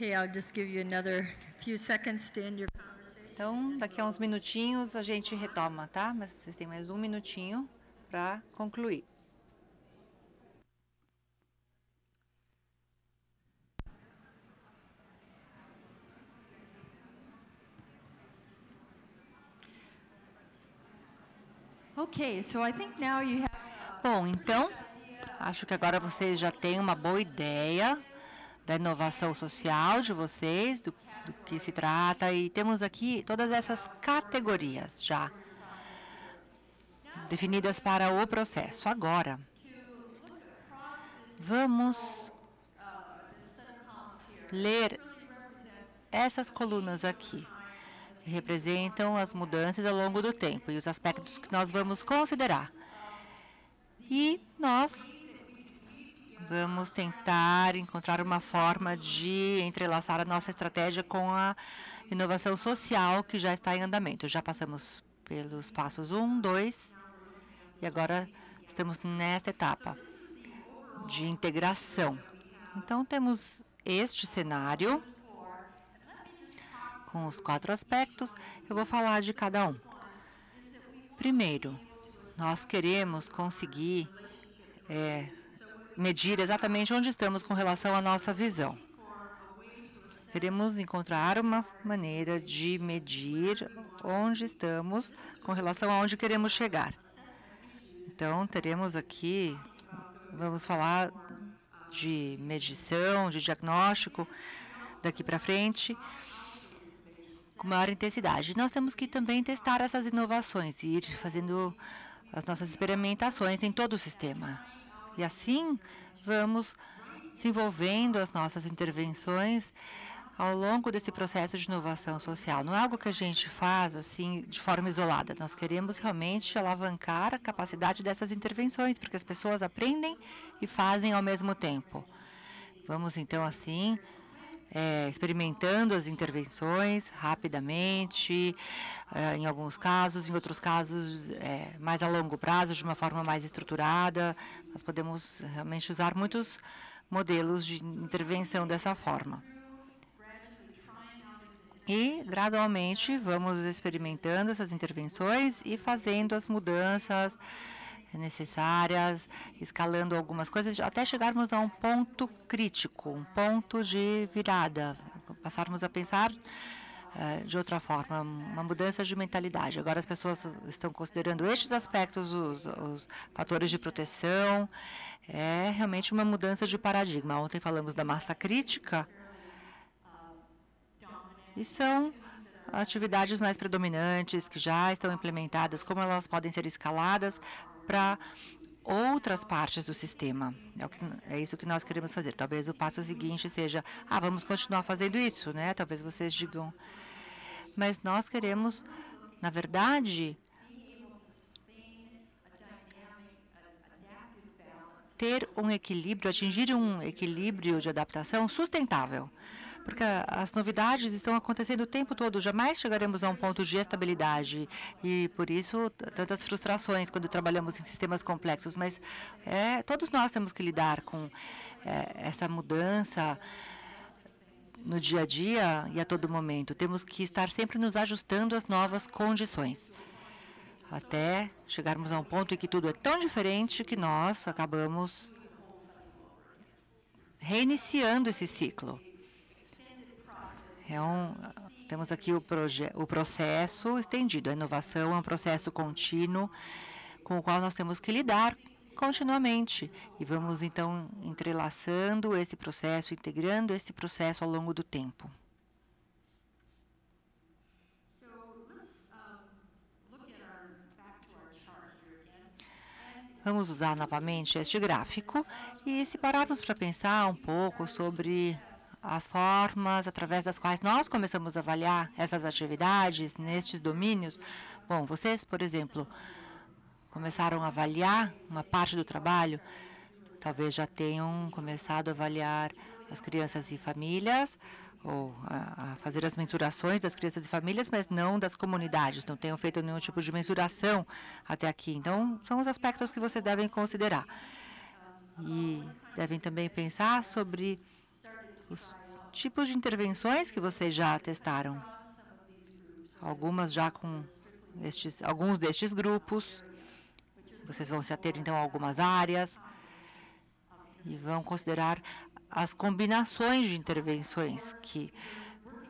Okay, I'll just give you another few seconds to end your conversation. Então, daqui a uns minutinhos a gente retoma, tá? Mas vocês têm mais 1 minutinho para concluir. Okay, so I think now you have Bom, então, acho que agora vocês já têm uma boa ideia da inovação social de vocês, do que se trata, e temos aqui todas essas categorias já definidas para o processo. Agora, vamos ler essas colunas aqui, que representam as mudanças ao longo do tempo e os aspectos que nós vamos considerar. E nós vamos tentar encontrar uma forma de entrelaçar a nossa estratégia com a inovação social que já está em andamento. Já passamos pelos passos 1, 2, e agora estamos nesta etapa de integração. Então, temos este cenário com os 4 aspectos. Eu vou falar de cada um. Primeiro, nós queremos conseguir medir exatamente onde estamos com relação à nossa visão. Queremos encontrar uma maneira de medir onde estamos com relação a onde queremos chegar. Então, teremos aqui, vamos falar de medição, de diagnóstico daqui para frente, com maior intensidade. Nós temos que também testar essas inovações e ir fazendo as nossas experimentações em todo o sistema. E assim, vamos desenvolvendo as nossas intervenções ao longo desse processo de inovação social. Não é algo que a gente faz assim de forma isolada. Nós queremos realmente alavancar a capacidade dessas intervenções, porque as pessoas aprendem e fazem ao mesmo tempo. Vamos então assim experimentando as intervenções rapidamente, em alguns casos, em outros casos mais a longo prazo, de uma forma mais estruturada. Nós podemos realmente usar muitos modelos de intervenção dessa forma. E, gradualmente, vamos experimentando essas intervenções e fazendo as mudanças necessárias, escalando algumas coisas, até chegarmos a um ponto crítico, um ponto de virada, passarmos a pensar de outra forma, uma mudança de mentalidade. Agora as pessoas estão considerando estes aspectos, os fatores de proteção, é realmente uma mudança de paradigma. Ontem falamos da massa crítica, e são atividades mais predominantes que já estão implementadas, como elas podem ser escaladas para outras partes do sistema. É isso que nós queremos fazer. Talvez o passo seguinte seja, vamos continuar fazendo isso, né? Talvez vocês digam. Mas nós queremos, na verdade, ter um equilíbrio, atingir um equilíbrio de adaptação sustentável. Porque as novidades estão acontecendo o tempo todo, jamais chegaremos a um ponto de estabilidade, e por isso tantas frustrações quando trabalhamos em sistemas complexos, mas todos nós temos que lidar com essa mudança no dia a dia e a todo momento. Temos que estar sempre nos ajustando às novas condições, até chegarmos a um ponto em que tudo é tão diferente que nós acabamos reiniciando esse ciclo. Temos aqui o processo estendido. A inovação é um processo contínuo com o qual nós temos que lidar continuamente. E vamos, então, entrelaçando esse processo, integrando esse processo ao longo do tempo. Vamos usar novamente este gráfico e se pararmos para pensar um pouco sobre as formas através das quais nós começamos a avaliar essas atividades nestes domínios. Bom, vocês, por exemplo, começaram a avaliar uma parte do trabalho, talvez já tenham começado a avaliar as crianças e famílias, ou a fazer as mensurações das crianças e famílias, mas não das comunidades, não tenham feito nenhum tipo de mensuração até aqui. Então, são os aspectos que vocês devem considerar. E devem também pensar sobre os tipos de intervenções que vocês já testaram. Algumas já com alguns destes grupos. Vocês vão se ater, então, a algumas áreas e vão considerar as combinações de intervenções que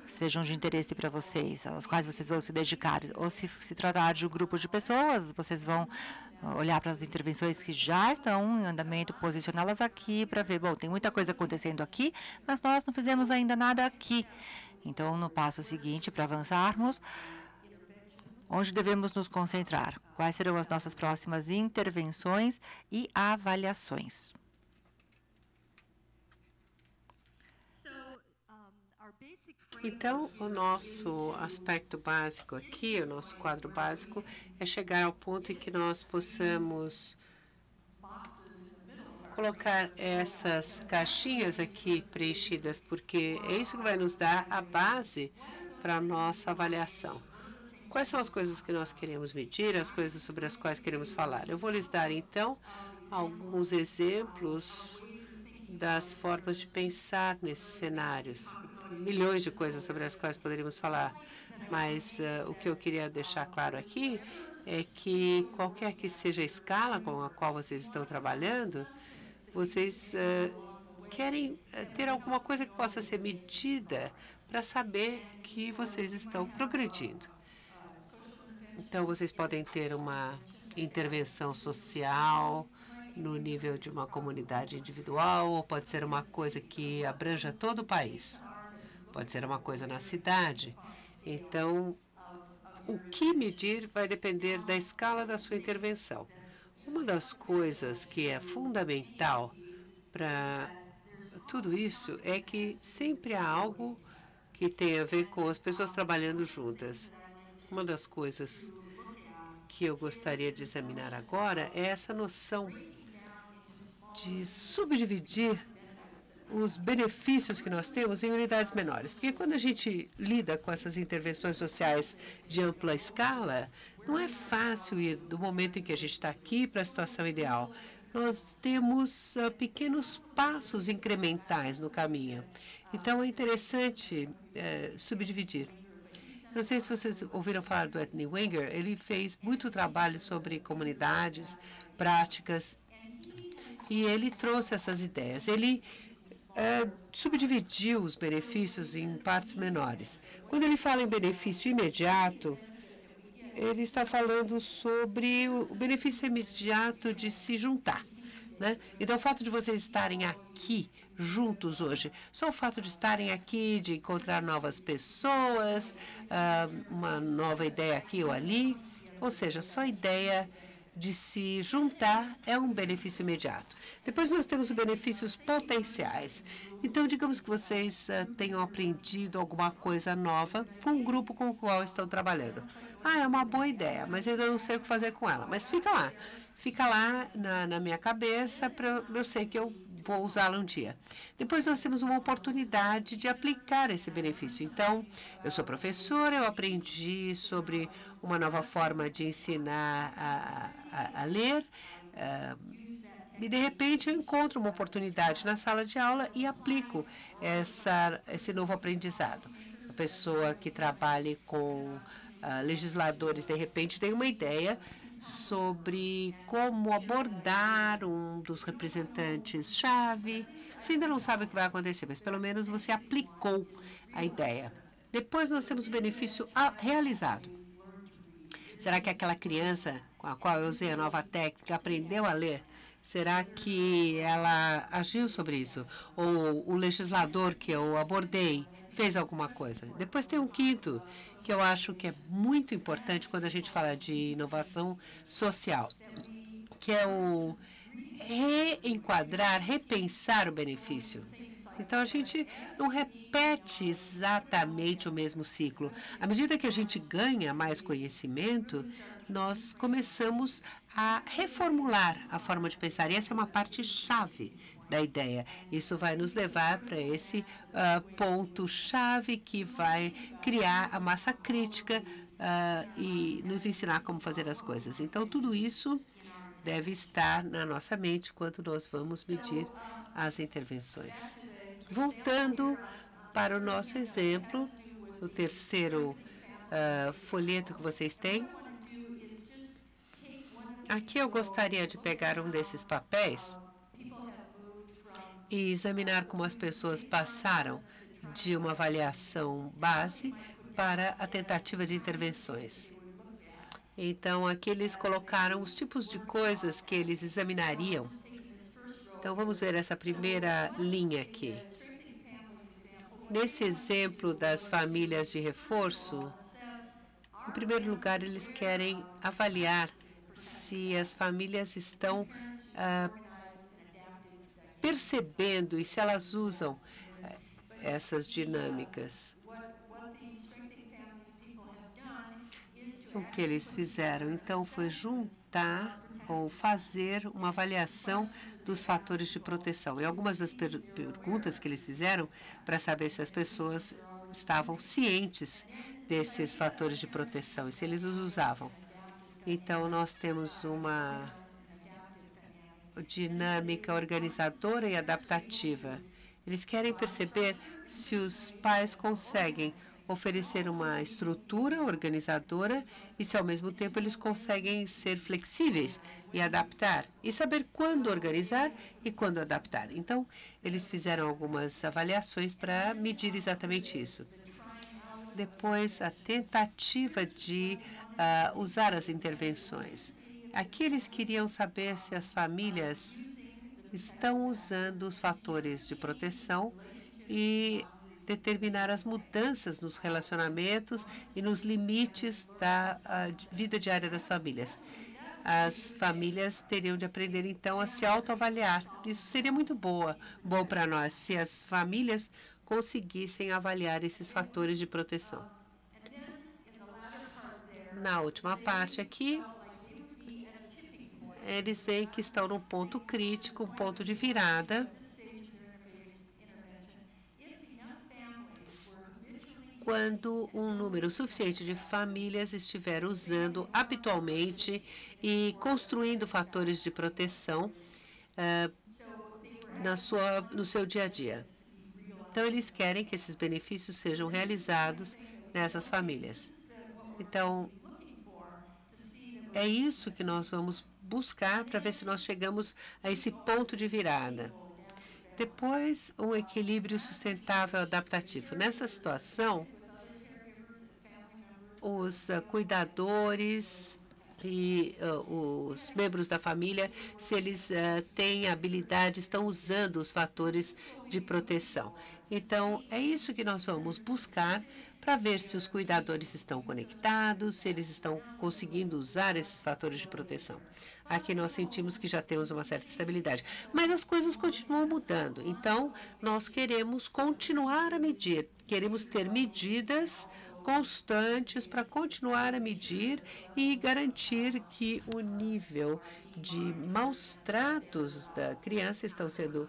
sejam de interesse para vocês, às quais vocês vão se dedicar. Ou se tratar de um grupo de pessoas, vocês vão olhar para as intervenções que já estão em andamento, posicioná-las aqui para ver, bom, tem muita coisa acontecendo aqui, mas nós não fizemos ainda nada aqui. Então, no passo seguinte, para avançarmos, onde devemos nos concentrar? Quais serão as nossas próximas intervenções e avaliações? Então, o nosso aspecto básico aqui, o nosso quadro básico, é chegar ao ponto em que nós possamos colocar essas caixinhas aqui preenchidas, porque é isso que vai nos dar a base para a nossa avaliação. Quais são as coisas que nós queremos medir, as coisas sobre as quais queremos falar? Eu vou lhes dar, então, alguns exemplos das formas de pensar nesses cenários. Milhões de coisas sobre as quais poderíamos falar, mas o que eu queria deixar claro aqui é que qualquer que seja a escala com a qual vocês estão trabalhando, vocês querem ter alguma coisa que possa ser medida para saber que vocês estão progredindo. Então, vocês podem ter uma intervenção social no nível de uma comunidade individual, ou pode ser uma coisa que abranja todo o país. Pode ser uma coisa na cidade. Então, o que medir vai depender da escala da sua intervenção. Uma das coisas que é fundamental para tudo isso é que sempre há algo que tem a ver com as pessoas trabalhando juntas. Uma das coisas que eu gostaria de examinar agora é essa noção de subdividir os benefícios que nós temos em unidades menores. Porque quando a gente lida com essas intervenções sociais de ampla escala, não é fácil ir do momento em que a gente está aqui para a situação ideal. Nós temos pequenos passos incrementais no caminho. Então, é interessante subdividir. Não sei se vocês ouviram falar do Anthony Wenger. Ele fez muito trabalho sobre comunidades, práticas, e ele trouxe essas ideias. Ele subdividiu os benefícios em partes menores. Quando ele fala em benefício imediato, ele está falando sobre o benefício imediato de se juntar. Né? Então, o fato de vocês estarem aqui juntos hoje, só o fato de estarem aqui, de encontrar novas pessoas, uma nova ideia aqui ou ali, ou seja, só a ideia de se juntar é um benefício imediato. Depois nós temos os benefícios potenciais. Então, digamos que vocês tenham aprendido alguma coisa nova com o grupo com o qual estão trabalhando. É uma boa ideia, mas eu ainda não sei o que fazer com ela. Mas fica lá. Fica lá na minha cabeça, eu sei que eu vou usá-la um dia. Depois nós temos uma oportunidade de aplicar esse benefício. Então, eu sou professora, eu aprendi sobre uma nova forma de ensinar a ler, e de repente eu encontro uma oportunidade na sala de aula e aplico esse novo aprendizado. A pessoa que trabalhe com legisladores, de repente, tem uma ideia sobre como abordar um dos representantes-chave. Você ainda não sabe o que vai acontecer, mas pelo menos você aplicou a ideia. Depois nós temos o benefício realizado. Será que aquela criança com a qual eu usei a nova técnica aprendeu a ler? Será que ela agiu sobre isso? Ou o legislador que eu abordei fez alguma coisa? Depois tem um quinto, que eu acho que é muito importante quando a gente fala de inovação social, que é o reenquadrar, repensar o benefício. Então, a gente não repete exatamente o mesmo ciclo. À medida que a gente ganha mais conhecimento, nós começamos a reformular a forma de pensar. E essa é uma parte chave da ideia. Isso vai nos levar para esse ponto-chave que vai criar a massa crítica e nos ensinar como fazer as coisas. Então, tudo isso deve estar na nossa mente quando nós vamos medir as intervenções. Voltando para o nosso exemplo, o terceiro folheto que vocês têm. Aqui eu gostaria de pegar um desses papéis e examinar como as pessoas passaram de uma avaliação base para a tentativa de intervenções. Então, aqui eles colocaram os tipos de coisas que eles examinariam. Então, vamos ver essa primeira linha aqui. Nesse exemplo das famílias de reforço, em primeiro lugar, eles querem avaliar se as famílias estão percebendo e se elas usam essas dinâmicas. O que eles fizeram, então, foi juntar adaptar ou fazer uma avaliação dos fatores de proteção. E algumas das perguntas que eles fizeram para saber se as pessoas estavam cientes desses fatores de proteção e se eles os usavam. Então, nós temos uma dinâmica organizadora e adaptativa. Eles querem perceber se os pais conseguem oferecer uma estrutura organizadora e se, ao mesmo tempo, eles conseguem ser flexíveis e adaptar, e saber quando organizar e quando adaptar. Então, eles fizeram algumas avaliações para medir exatamente isso. Depois, a tentativa de usar as intervenções. Aqui eles queriam saber se as famílias estão usando os fatores de proteção e determinar as mudanças nos relacionamentos e nos limites da vida diária das famílias. As famílias teriam de aprender, então, a se autoavaliar. Isso seria muito bom para nós, se as famílias conseguissem avaliar esses fatores de proteção. Na última parte aqui, eles veem que estão num ponto crítico, um ponto de virada. Quando um número suficiente de famílias estiver usando habitualmente e construindo fatores de proteção no seu dia a dia. Então, eles querem que esses benefícios sejam realizados nessas famílias. Então, é isso que nós vamos buscar para ver se nós chegamos a esse ponto de virada. Depois, um equilíbrio sustentável adaptativo. Nessa situação, os cuidadores e os membros da família, se eles têm habilidade, estão usando os fatores de proteção. Então, é isso que nós vamos buscar para ver se os cuidadores estão conectados, se eles estão conseguindo usar esses fatores de proteção. Aqui nós sentimos que já temos uma certa estabilidade, mas as coisas continuam mudando. Então, nós queremos continuar a medir, queremos ter medidas constantes para continuar a medir e garantir que o nível de maus tratos da criança estão sendo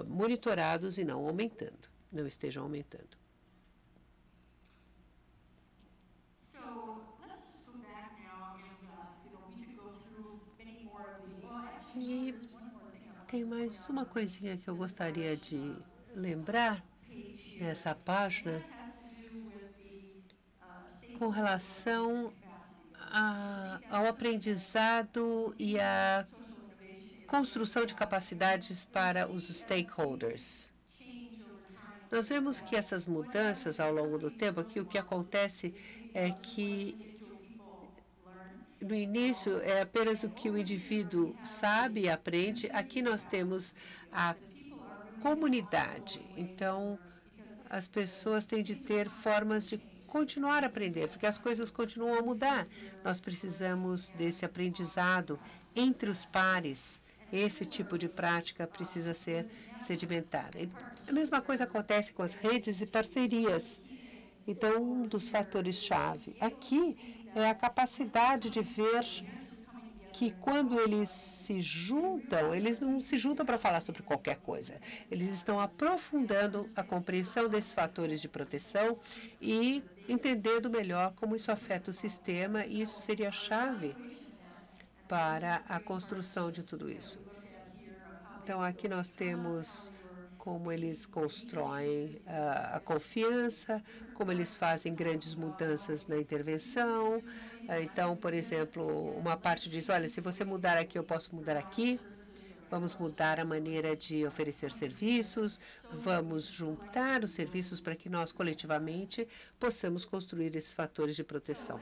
monitorados e não estejam aumentando. E tem mais uma coisinha que eu gostaria de lembrar nessa página com relação ao aprendizado e à construção de capacidades para os stakeholders. Nós vemos que essas mudanças ao longo do tempo, aqui o que acontece é que no início é apenas o que o indivíduo sabe e aprende. Aqui nós temos a comunidade. Então, as pessoas têm de ter formas de continuar a aprender, porque as coisas continuam a mudar. Nós precisamos desse aprendizado entre os pares. Esse tipo de prática precisa ser sedimentada. E a mesma coisa acontece com as redes e parcerias. Então, um dos fatores-chave aqui é a capacidade de ver que quando eles se juntam, eles não se juntam para falar sobre qualquer coisa. Eles estão aprofundando a compreensão desses fatores de proteção e entendendo melhor como isso afeta o sistema, e isso seria a chave para a construção de tudo isso. Então, aqui nós temos como eles constroem a confiança, como eles fazem grandes mudanças na intervenção. Então, por exemplo, uma parte diz, olha, se você mudar aqui, eu posso mudar aqui. Vamos mudar a maneira de oferecer serviços, vamos juntar os serviços para que nós, coletivamente, possamos construir esses fatores de proteção.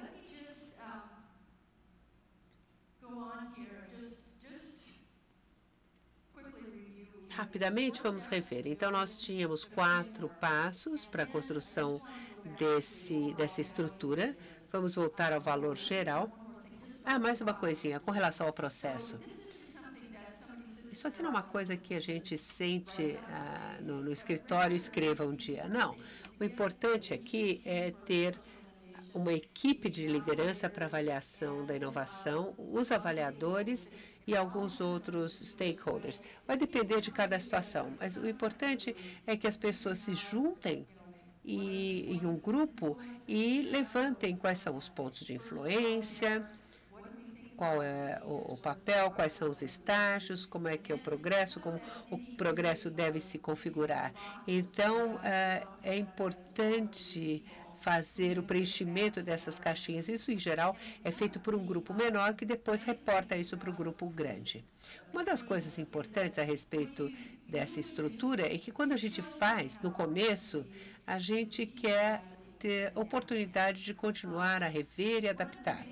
Rapidamente, vamos rever. Então, nós tínhamos 4 passos para a construção dessa estrutura. Vamos voltar ao valor geral. Mais uma coisinha, com relação ao processo. Isso aqui não é uma coisa que a gente sente no escritório e escreva um dia. Não. O importante aqui é ter uma equipe de liderança para avaliação da inovação, os avaliadores e alguns outros stakeholders. Vai depender de cada situação, mas o importante é que as pessoas se juntem em um grupo e levantem quais são os pontos de influência, qual é o papel, quais são os estágios, como é que é o progresso, como o progresso deve se configurar. Então, é importante fazer o preenchimento dessas caixinhas. Isso, em geral, é feito por um grupo menor que depois reporta isso para o grupo grande. Uma das coisas importantes a respeito dessa estrutura é que quando a gente faz, no começo, a gente quer ter oportunidade de continuar a rever e adaptar.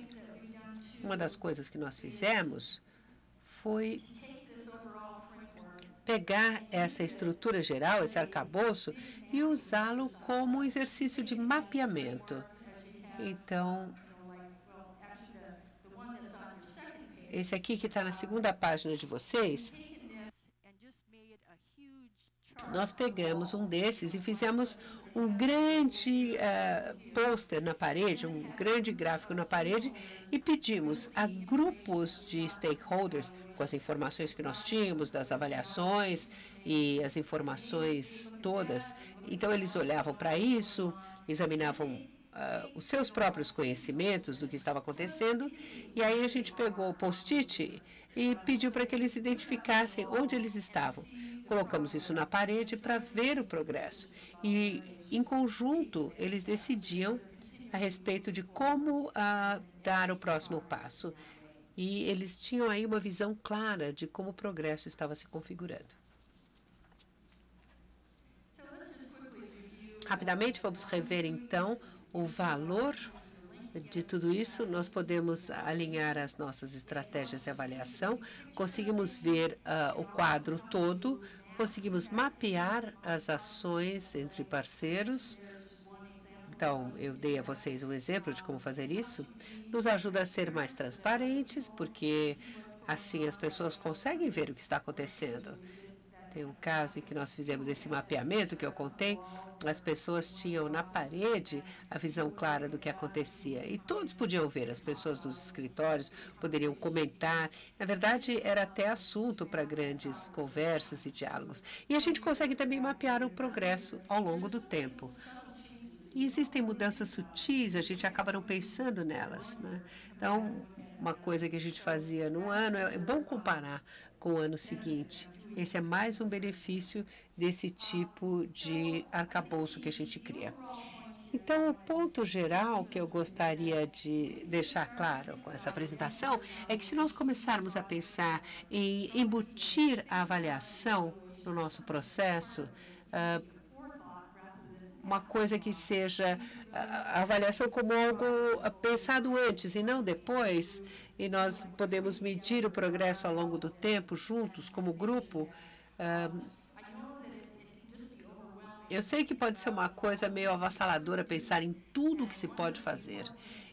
Uma das coisas que nós fizemos foi pegar essa estrutura geral, esse arcabouço, e usá-lo como exercício de mapeamento. Então, esse aqui que está na segunda página de vocês, nós pegamos um desses e fizemos um grande pôster na parede, um grande gráfico na parede, e pedimos a grupos de stakeholders, com as informações que nós tínhamos, das avaliações e as informações todas. Então, eles olhavam para isso, examinavam os seus próprios conhecimentos do que estava acontecendo, e aí a gente pegou o post-it e pediu para que eles identificassem onde eles estavam. Colocamos isso na parede para ver o progresso. E, em conjunto, eles decidiam a respeito de como dar o próximo passo. E eles tinham aí uma visão clara de como o progresso estava se configurando. Rapidamente, vamos rever, então, o valor de tudo isso. Nós podemos alinhar as nossas estratégias de avaliação, conseguimos ver o quadro todo, conseguimos mapear as ações entre parceiros. Então, eu dei a vocês um exemplo de como fazer isso. Nos ajuda a ser mais transparentes, porque assim as pessoas conseguem ver o que está acontecendo. Tem um caso em que nós fizemos esse mapeamento que eu contei. As pessoas tinham na parede a visão clara do que acontecia. E todos podiam ver, as pessoas dos escritórios poderiam comentar. Na verdade, era até assunto para grandes conversas e diálogos. E a gente consegue também mapear o progresso ao longo do tempo. E existem mudanças sutis, a gente acaba não pensando nelas, né? Então, uma coisa que a gente fazia no ano, é bom comparar com o ano seguinte. Esse é mais um benefício desse tipo de arcabouço que a gente cria. Então, o ponto geral que eu gostaria de deixar claro com essa apresentação é que se nós começarmos a pensar em embutir a avaliação no nosso processo, uma coisa que seja a avaliação como algo pensado antes e não depois, e nós podemos medir o progresso ao longo do tempo juntos, como grupo. Eu sei que pode ser uma coisa meio avassaladora pensar em tudo o que se pode fazer.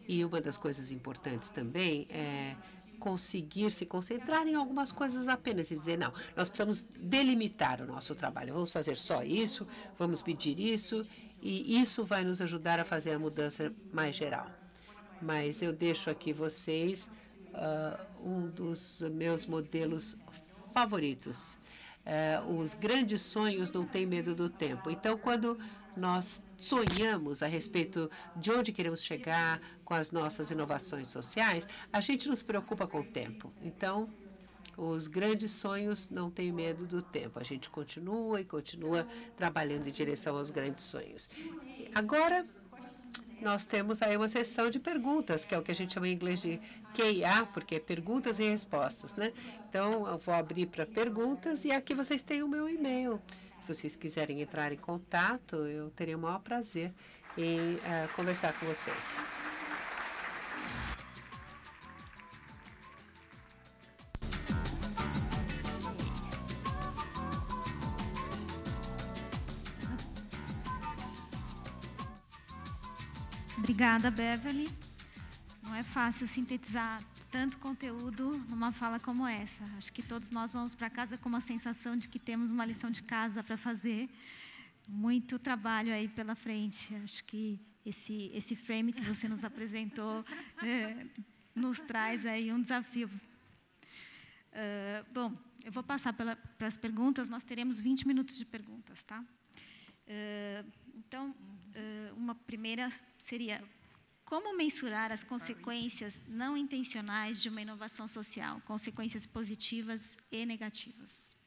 E uma das coisas importantes também é conseguir se concentrar em algumas coisas apenas e dizer, não, nós precisamos delimitar o nosso trabalho. Vamos fazer só isso, vamos pedir isso, e isso vai nos ajudar a fazer a mudança mais geral. Mas eu deixo aqui vocês um dos meus modelos favoritos. Os grandes sonhos não têm medo do tempo. Então, quando nós sonhamos a respeito de onde queremos chegar com as nossas inovações sociais, a gente nos preocupa com o tempo. Então, os grandes sonhos não têm medo do tempo. A gente continua e continua trabalhando em direção aos grandes sonhos. Agora, nós temos aí uma sessão de perguntas, que é o que a gente chama em inglês de Q&A, porque é perguntas e respostas, né? Então, eu vou abrir para perguntas e aqui vocês têm o meu e-mail. Se vocês quiserem entrar em contato, eu teria o maior prazer em conversar com vocês. Obrigada, Beverly. Não é fácil sintetizar tanto conteúdo numa fala como essa. Acho que todos nós vamos para casa com uma sensação de que temos uma lição de casa para fazer. Muito trabalho aí pela frente. Acho que esse frame que você nos apresentou nos traz aí um desafio. Bom, eu vou passar para as perguntas, nós teremos 20 minutos de perguntas, tá? Então, uma primeira seria: como mensurar as consequências não intencionais de uma inovação social, consequências positivas e negativas?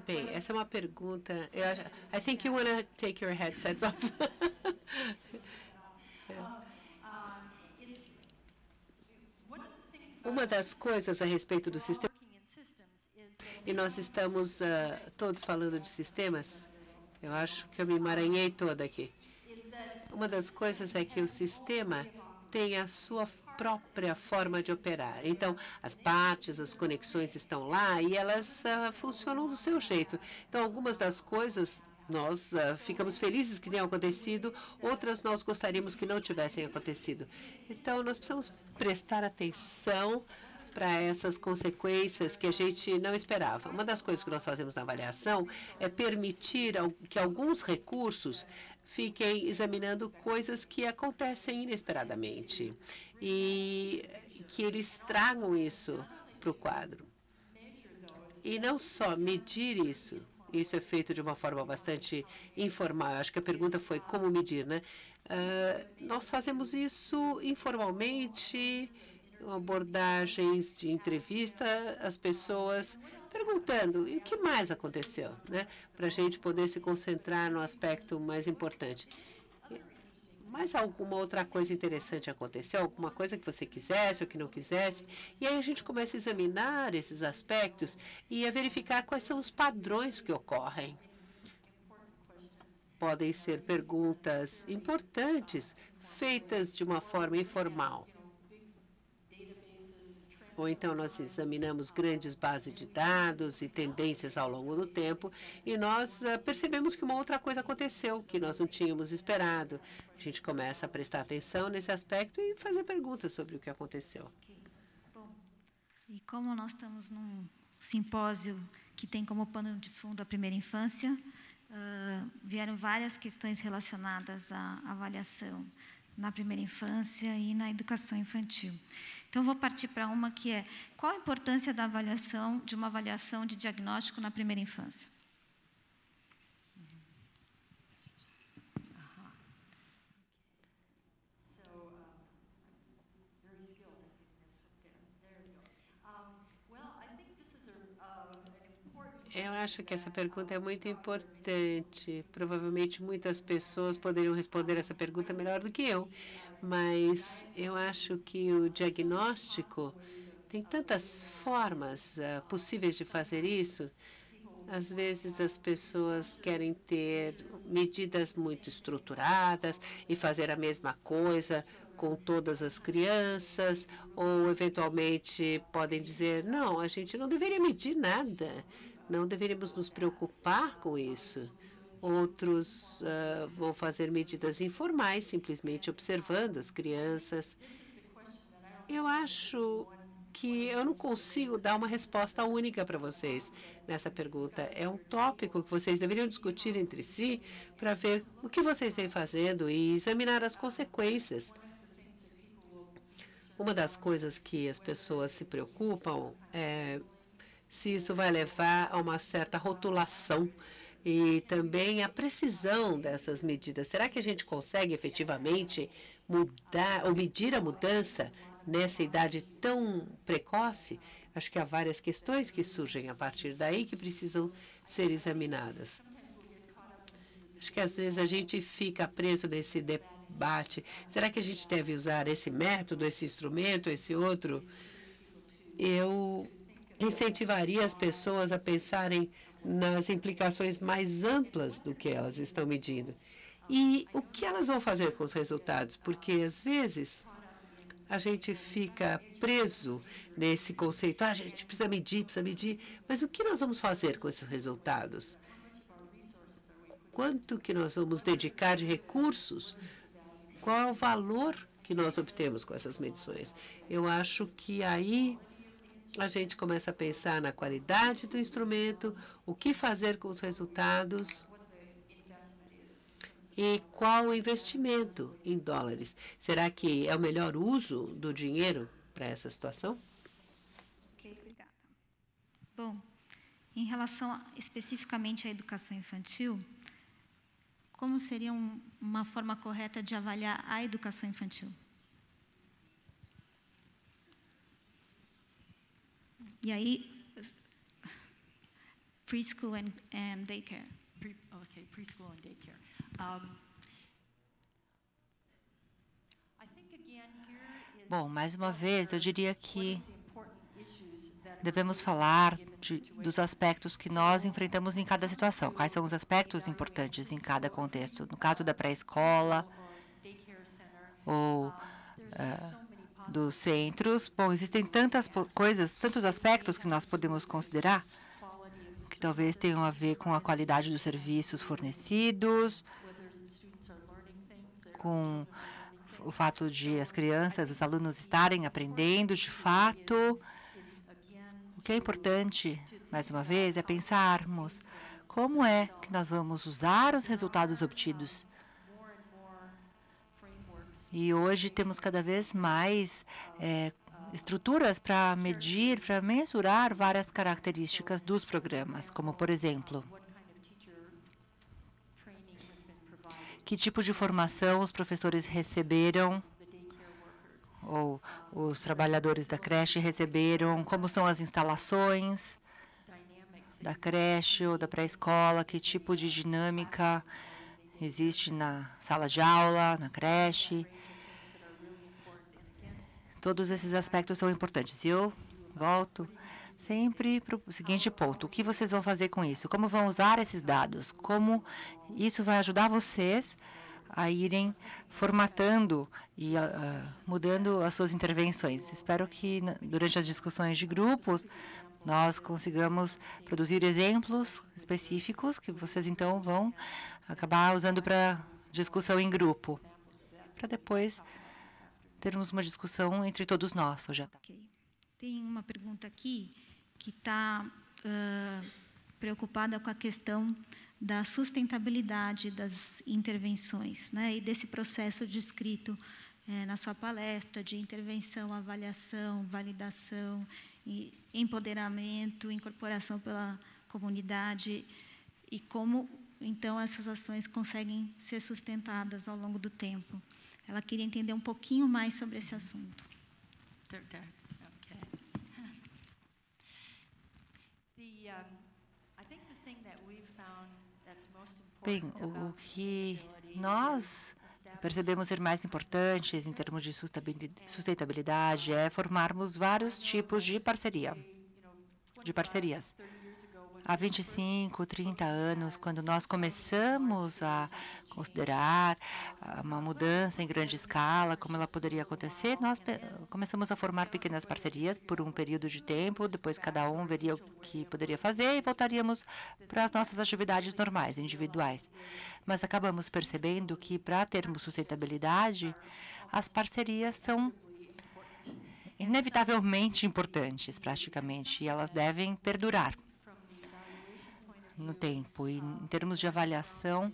Bem, essa é uma pergunta. I think you want to take your headsets off. Uma das coisas a respeito do sistema, e nós estamos todos falando de sistemas, eu acho que eu me emaranhei toda aqui. Uma das coisas é que o sistema tem a sua própria forma de operar. Então, as partes, as conexões estão lá e elas funcionam do seu jeito. Então, algumas das coisas nós ficamos felizes que tenham acontecido, outras nós gostaríamos que não tivessem acontecido. Então, nós precisamos prestar atenção para essas consequências que a gente não esperava. Uma das coisas que nós fazemos na avaliação é permitir que alguns recursos fiquem examinando coisas que acontecem inesperadamente e que eles tragam isso para o quadro. E não só medir isso, isso é feito de uma forma bastante informal. Acho que a pergunta foi como medir, né? Nós fazemos isso informalmente, abordagens de entrevista, as pessoas perguntando: e o que mais aconteceu, né? Para a gente poder se concentrar no aspecto mais importante. Mas alguma outra coisa interessante aconteceu? Alguma coisa que você quisesse ou que não quisesse? E aí a gente começa a examinar esses aspectos e a verificar quais são os padrões que ocorrem. Podem ser perguntas importantes, feitas de uma forma informal. Ou então nós examinamos grandes bases de dados e tendências ao longo do tempo e nós percebemos que uma outra coisa aconteceu que nós não tínhamos esperado. A gente começa a prestar atenção nesse aspecto e fazer perguntas sobre o que aconteceu. Bom, e como nós estamos num simpósio que tem como pano de fundo a primeira infância, vieram várias questões relacionadas à avaliação na primeira infância e na educação infantil. Então, vou partir para uma que é: qual a importância da avaliação, de uma avaliação de diagnóstico na primeira infância? Eu acho que essa pergunta é muito importante. Provavelmente muitas pessoas poderiam responder essa pergunta melhor do que eu, mas eu acho que o diagnóstico tem tantas formas possíveis de fazer isso. Às vezes as pessoas querem ter medidas muito estruturadas e fazer a mesma coisa com todas as crianças, ou eventualmente podem dizer: não, a gente não deveria medir nada. Não deveríamos nos preocupar com isso. Outros vão fazer medidas informais, simplesmente observando as crianças. Eu acho que eu não consigo dar uma resposta única para vocês nessa pergunta. É um tópico que vocês deveriam discutir entre si para ver o que vocês vêm fazendo e examinar as consequências. Uma das coisas que as pessoas se preocupam é se isso vai levar a uma certa rotulação e também a precisão dessas medidas. Será que a gente consegue efetivamente mudar ou medir a mudança nessa idade tão precoce? Acho que há várias questões que surgem a partir daí que precisam ser examinadas. Acho que às vezes a gente fica preso nesse debate. Será que a gente deve usar esse método, esse instrumento, esse outro? Eu incentivaria as pessoas a pensarem nas implicações mais amplas do que elas estão medindo. E o que elas vão fazer com os resultados? Porque, às vezes, a gente fica preso nesse conceito: a gente precisa medir, mas o que nós vamos fazer com esses resultados? Quanto que nós vamos dedicar de recursos? Qual é o valor que nós obtemos com essas medições? Eu acho que aí a gente começa a pensar na qualidade do instrumento, o que fazer com os resultados e qual o investimento em dólares. Será que é o melhor uso do dinheiro para essa situação? Ok, obrigada. Bom, em relação especificamente à educação infantil, como seria uma forma correta de avaliar a educação infantil? E aí, preschool and daycare. Preschool and daycare. Bom, mais uma vez, eu diria que devemos falar dos aspectos que nós enfrentamos em cada situação. Quais são os aspectos importantes em cada contexto? No caso da pré-escola ou dos centros, bom, existem tantas coisas, tantos aspectos que nós podemos considerar que talvez tenham a ver com a qualidade dos serviços fornecidos, com o fato de as crianças, os alunos estarem aprendendo de fato. O que é importante, mais uma vez, é pensarmos como é que nós vamos usar os resultados obtidos. E hoje temos cada vez mais estruturas para medir, para mensurar várias características dos programas, como, por exemplo, que tipo de formação os professores receberam, ou os trabalhadores da creche receberam, como são as instalações da creche ou da pré-escola, que tipo de dinâmica existe na sala de aula, na creche. Todos esses aspectos são importantes. E eu volto sempre para o seguinte ponto. O que vocês vão fazer com isso? Como vão usar esses dados? Como isso vai ajudar vocês a irem formatando e mudando as suas intervenções? Espero que, durante as discussões de grupos, nós consigamos produzir exemplos específicos que vocês, então, vão acabar usando para discussão em grupo, para depois termos uma discussão entre todos nós. Okay. Tem uma pergunta aqui que está preocupada com a questão da sustentabilidade das intervenções, né, e desse processo descrito na sua palestra de intervenção, avaliação, validação, e empoderamento, incorporação pela comunidade e como, então, essas ações conseguem ser sustentadas ao longo do tempo. Ela queria entender um pouquinho mais sobre esse assunto. Bem, o que nós percebemos ser mais importantes em termos de sustentabilidade é formarmos vários tipos de parcerias. Há 25, 30 anos, quando nós começamos a considerar uma mudança em grande escala, como ela poderia acontecer, nós começamos a formar pequenas parcerias por um período de tempo, depois cada um veria o que poderia fazer e voltaríamos para as nossas atividades normais, individuais. Mas acabamos percebendo que, para termos sustentabilidade, as parcerias são inevitavelmente importantes, praticamente, e elas devem perdurar no tempo. E, em termos de avaliação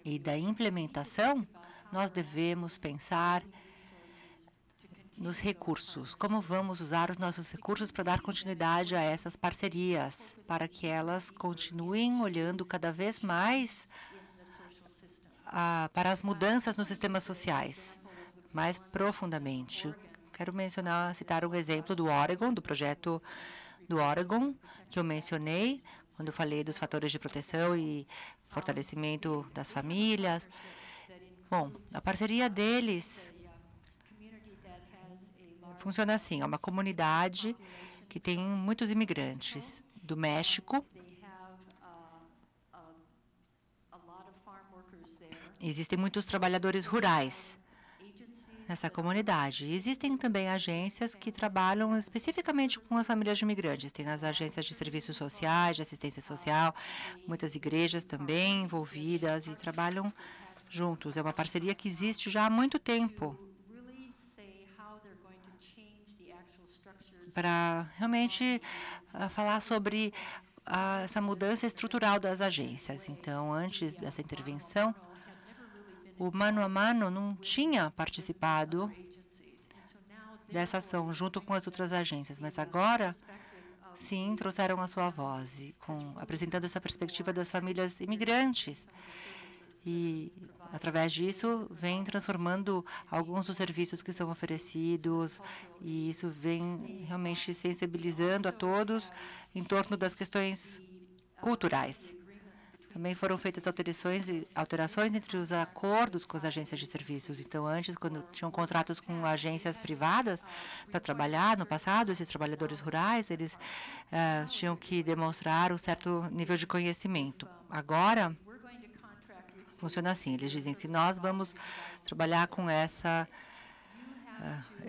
e da implementação, nós devemos pensar nos recursos. Como vamos usar os nossos recursos para dar continuidade a essas parcerias, para que elas continuem olhando cada vez mais para as mudanças nos sistemas sociais, mais profundamente. Quero citar um exemplo do Oregon, do projeto do Oregon, que eu mencionei, quando eu falei dos fatores de proteção e fortalecimento das famílias. Bom, a parceria deles funciona assim: é uma comunidade que tem muitos imigrantes do México. Existem muitos trabalhadores rurais nessa comunidade. Existem também agências que trabalham especificamente com as famílias de imigrantes. Tem as agências de serviços sociais, de assistência social, muitas igrejas também envolvidas e trabalham juntos. É uma parceria que existe já há muito tempo. para realmente falar sobre essa mudança estrutural das agências. Então, antes dessa intervenção, o Mano a Mano não tinha participado dessa ação junto com as outras agências, mas agora, sim, trouxeram a sua voz, apresentando essa perspectiva das famílias imigrantes. E, através disso, vem transformando alguns dos serviços que são oferecidos, e isso vem realmente sensibilizando a todos em torno das questões culturais. Também foram feitas alterações entre os acordos com as agências de serviços. Então, antes, quando tinham contratos com agências privadas para trabalhar, no passado, esses trabalhadores rurais, eles tinham que demonstrar um certo nível de conhecimento. Agora, funciona assim, eles dizem, se nós vamos trabalhar com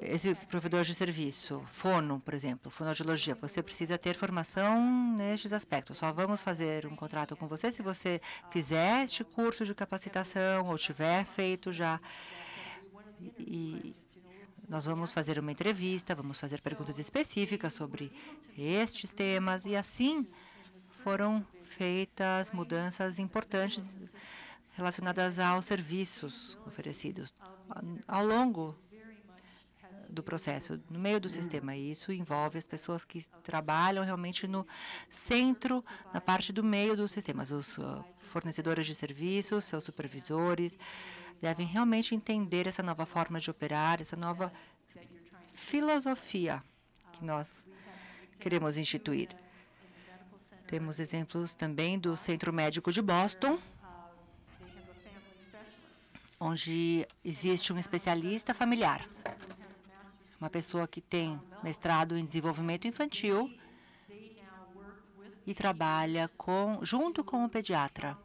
esse provedor de serviço, fono, por exemplo, fonoaudiologia, você precisa ter formação nestes aspectos. Só vamos fazer um contrato com você se você fizer este curso de capacitação ou tiver feito já. E nós vamos fazer uma entrevista, vamos fazer perguntas específicas sobre estes temas, e assim foram feitas mudanças importantes relacionadas aos serviços oferecidos ao longo do processo, no meio do sistema. E isso envolve as pessoas que trabalham realmente no centro, na parte do meio dos sistemas. Os fornecedores de serviços, seus supervisores, devem realmente entender essa nova forma de operar, essa nova filosofia que nós queremos instituir. Temos exemplos também do Centro Médico de Boston, onde existe um especialista familiar, uma pessoa que tem mestrado em desenvolvimento infantil e trabalha junto com o pediatra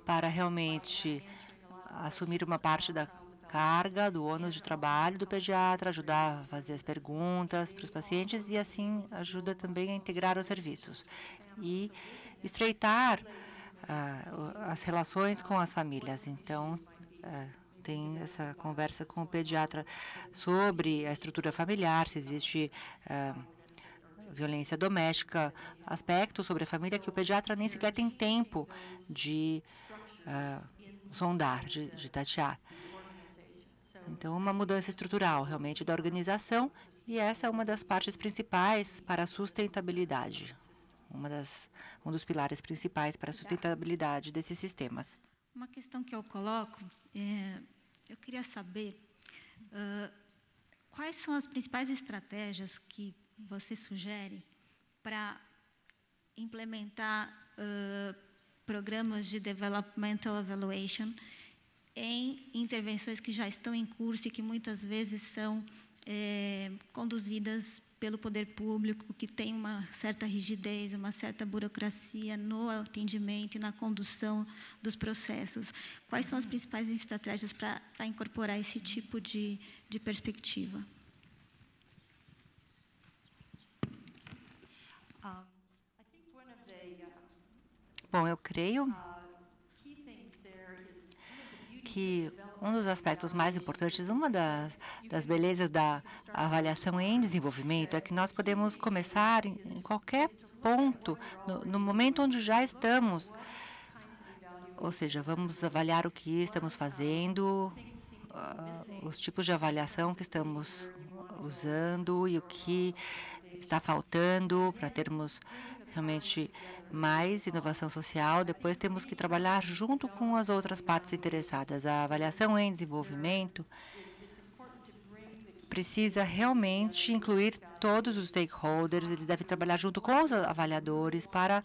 para realmente assumir uma parte da carga, do ônus de trabalho do pediatra, ajudar a fazer as perguntas para os pacientes e, assim, ajuda também a integrar os serviços e estreitar as relações com as famílias. Então, tem essa conversa com o pediatra sobre a estrutura familiar, se existe violência doméstica, aspectos sobre a família que o pediatra nem sequer tem tempo de sondar, de tatear. Então, uma mudança estrutural, realmente, da organização, e essa é uma das partes principais para a sustentabilidade, um dos pilares principais para a sustentabilidade desses sistemas. Uma questão que eu coloco, eu queria saber quais são as principais estratégias que você sugere para implementar programas de Developmental Evaluation em intervenções que já estão em curso e que muitas vezes são conduzidas pelo poder público, que tem uma certa rigidez, uma certa burocracia no atendimento e na condução dos processos. Quais são as principais estratégias para incorporar esse tipo de perspectiva? Bom, eu creio que um dos aspectos mais importantes, uma das belezas da avaliação em desenvolvimento é que nós podemos começar em qualquer ponto, no momento onde já estamos. Ou seja, vamos avaliar o que estamos fazendo, os tipos de avaliação que estamos usando e o que está faltando para termos realmente mais inovação social. Depois temos que trabalhar junto com as outras partes interessadas. A avaliação em desenvolvimento precisa realmente incluir todos os stakeholders. Eles devem trabalhar junto com os avaliadores para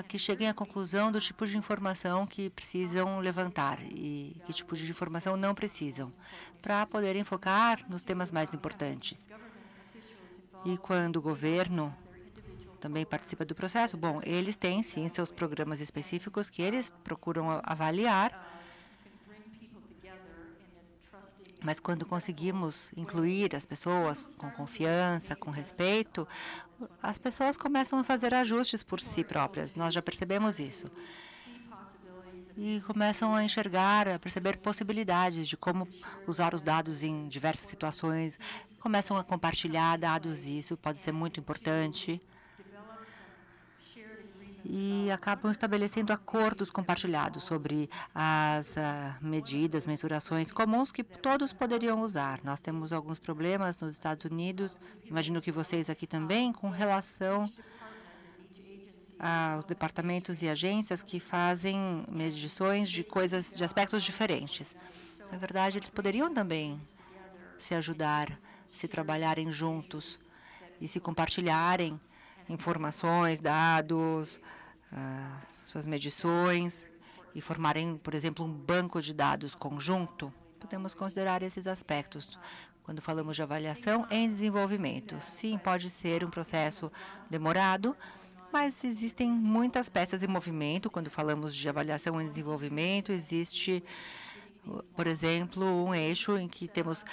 que cheguem à conclusão do tipo de informação que precisam levantar e que tipo de informação não precisam, para poderem focar nos temas mais importantes. E quando o governo também participa do processo, bom, eles têm sim seus programas específicos que eles procuram avaliar, mas quando conseguimos incluir as pessoas com confiança, com respeito, as pessoas começam a fazer ajustes por si próprias. Nós já percebemos isso. e começam a enxergar, a perceber possibilidades de como usar os dados em diversas situações, começam a compartilhar dados, e isso pode ser muito importante. E acabam estabelecendo acordos compartilhados sobre as medidas, mensurações comuns que todos poderiam usar. Nós temos alguns problemas nos Estados Unidos, imagino que vocês aqui também, com relação aos departamentos e agências que fazem medições de coisas, de aspectos diferentes. Na verdade, eles poderiam também se ajudar, se trabalharem juntos e se compartilharem informações, dados, suas medições e formarem, por exemplo, um banco de dados conjunto. Podemos considerar esses aspectos quando falamos de avaliação em desenvolvimento. Sim, pode ser um processo demorado, mas existem muitas peças em movimento quando falamos de avaliação em desenvolvimento. Existe, por exemplo, um eixo em que temos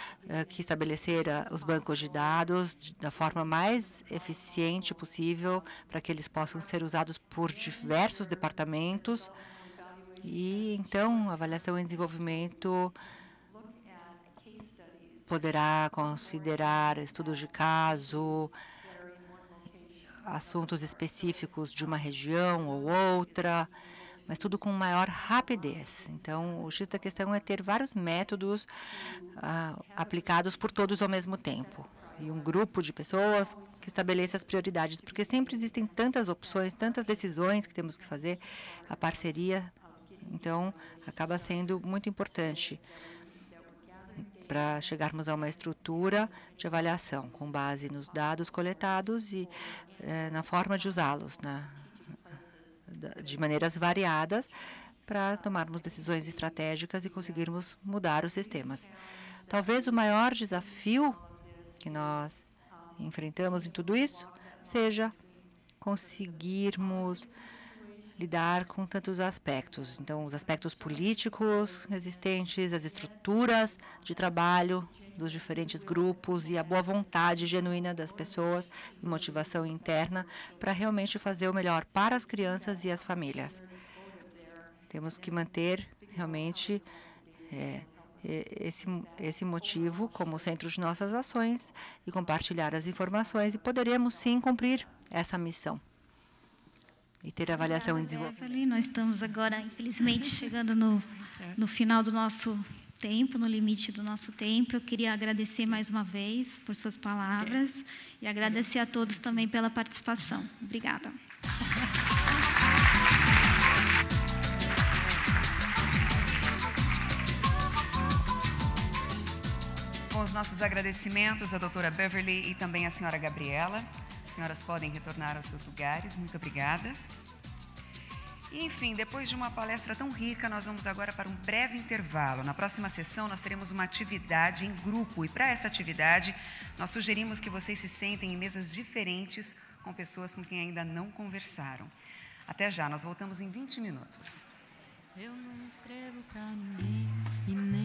que estabelecer os bancos de dados da forma mais eficiente possível para que eles possam ser usados por diversos departamentos. E, então, a avaliação em desenvolvimento poderá considerar estudos de caso, assuntos específicos de uma região ou outra, mas tudo com maior rapidez. Então, o X da questão é ter vários métodos aplicados por todos ao mesmo tempo. E um grupo de pessoas que estabeleça as prioridades, porque sempre existem tantas opções, tantas decisões que temos que fazer. A parceria, então, acaba sendo muito importante para chegarmos a uma estrutura de avaliação com base nos dados coletados e na forma de usá-los, de maneiras variadas, para tomarmos decisões estratégicas e conseguirmos mudar os sistemas. Talvez o maior desafio que nós enfrentamos em tudo isso seja conseguirmos lidar com tantos aspectos. Então, os aspectos políticos existentes, as estruturas de trabalho dos diferentes grupos e a boa vontade genuína das pessoas e motivação interna para realmente fazer o melhor para as crianças e as famílias. Temos que manter realmente esse motivo como centro de nossas ações e compartilhar as informações, e poderemos sim cumprir essa missão e ter avaliação em desenvolvimento. Nós estamos agora, infelizmente, chegando no final do nosso tempo, no limite do nosso tempo. Eu queria agradecer mais uma vez por suas palavras e agradecer a todos também pela participação. Obrigada. Com os nossos agradecimentos à doutora Beverly e também à senhora Gabriela. As senhoras podem retornar aos seus lugares. Muito obrigada. E, enfim, depois de uma palestra tão rica, nós vamos agora para um breve intervalo. Na próxima sessão, nós teremos uma atividade em grupo. E, para essa atividade, nós sugerimos que vocês se sentem em mesas diferentes com pessoas com quem ainda não conversaram. Até já, nós voltamos em 20 minutos. Eu não escrevo pra ninguém e nem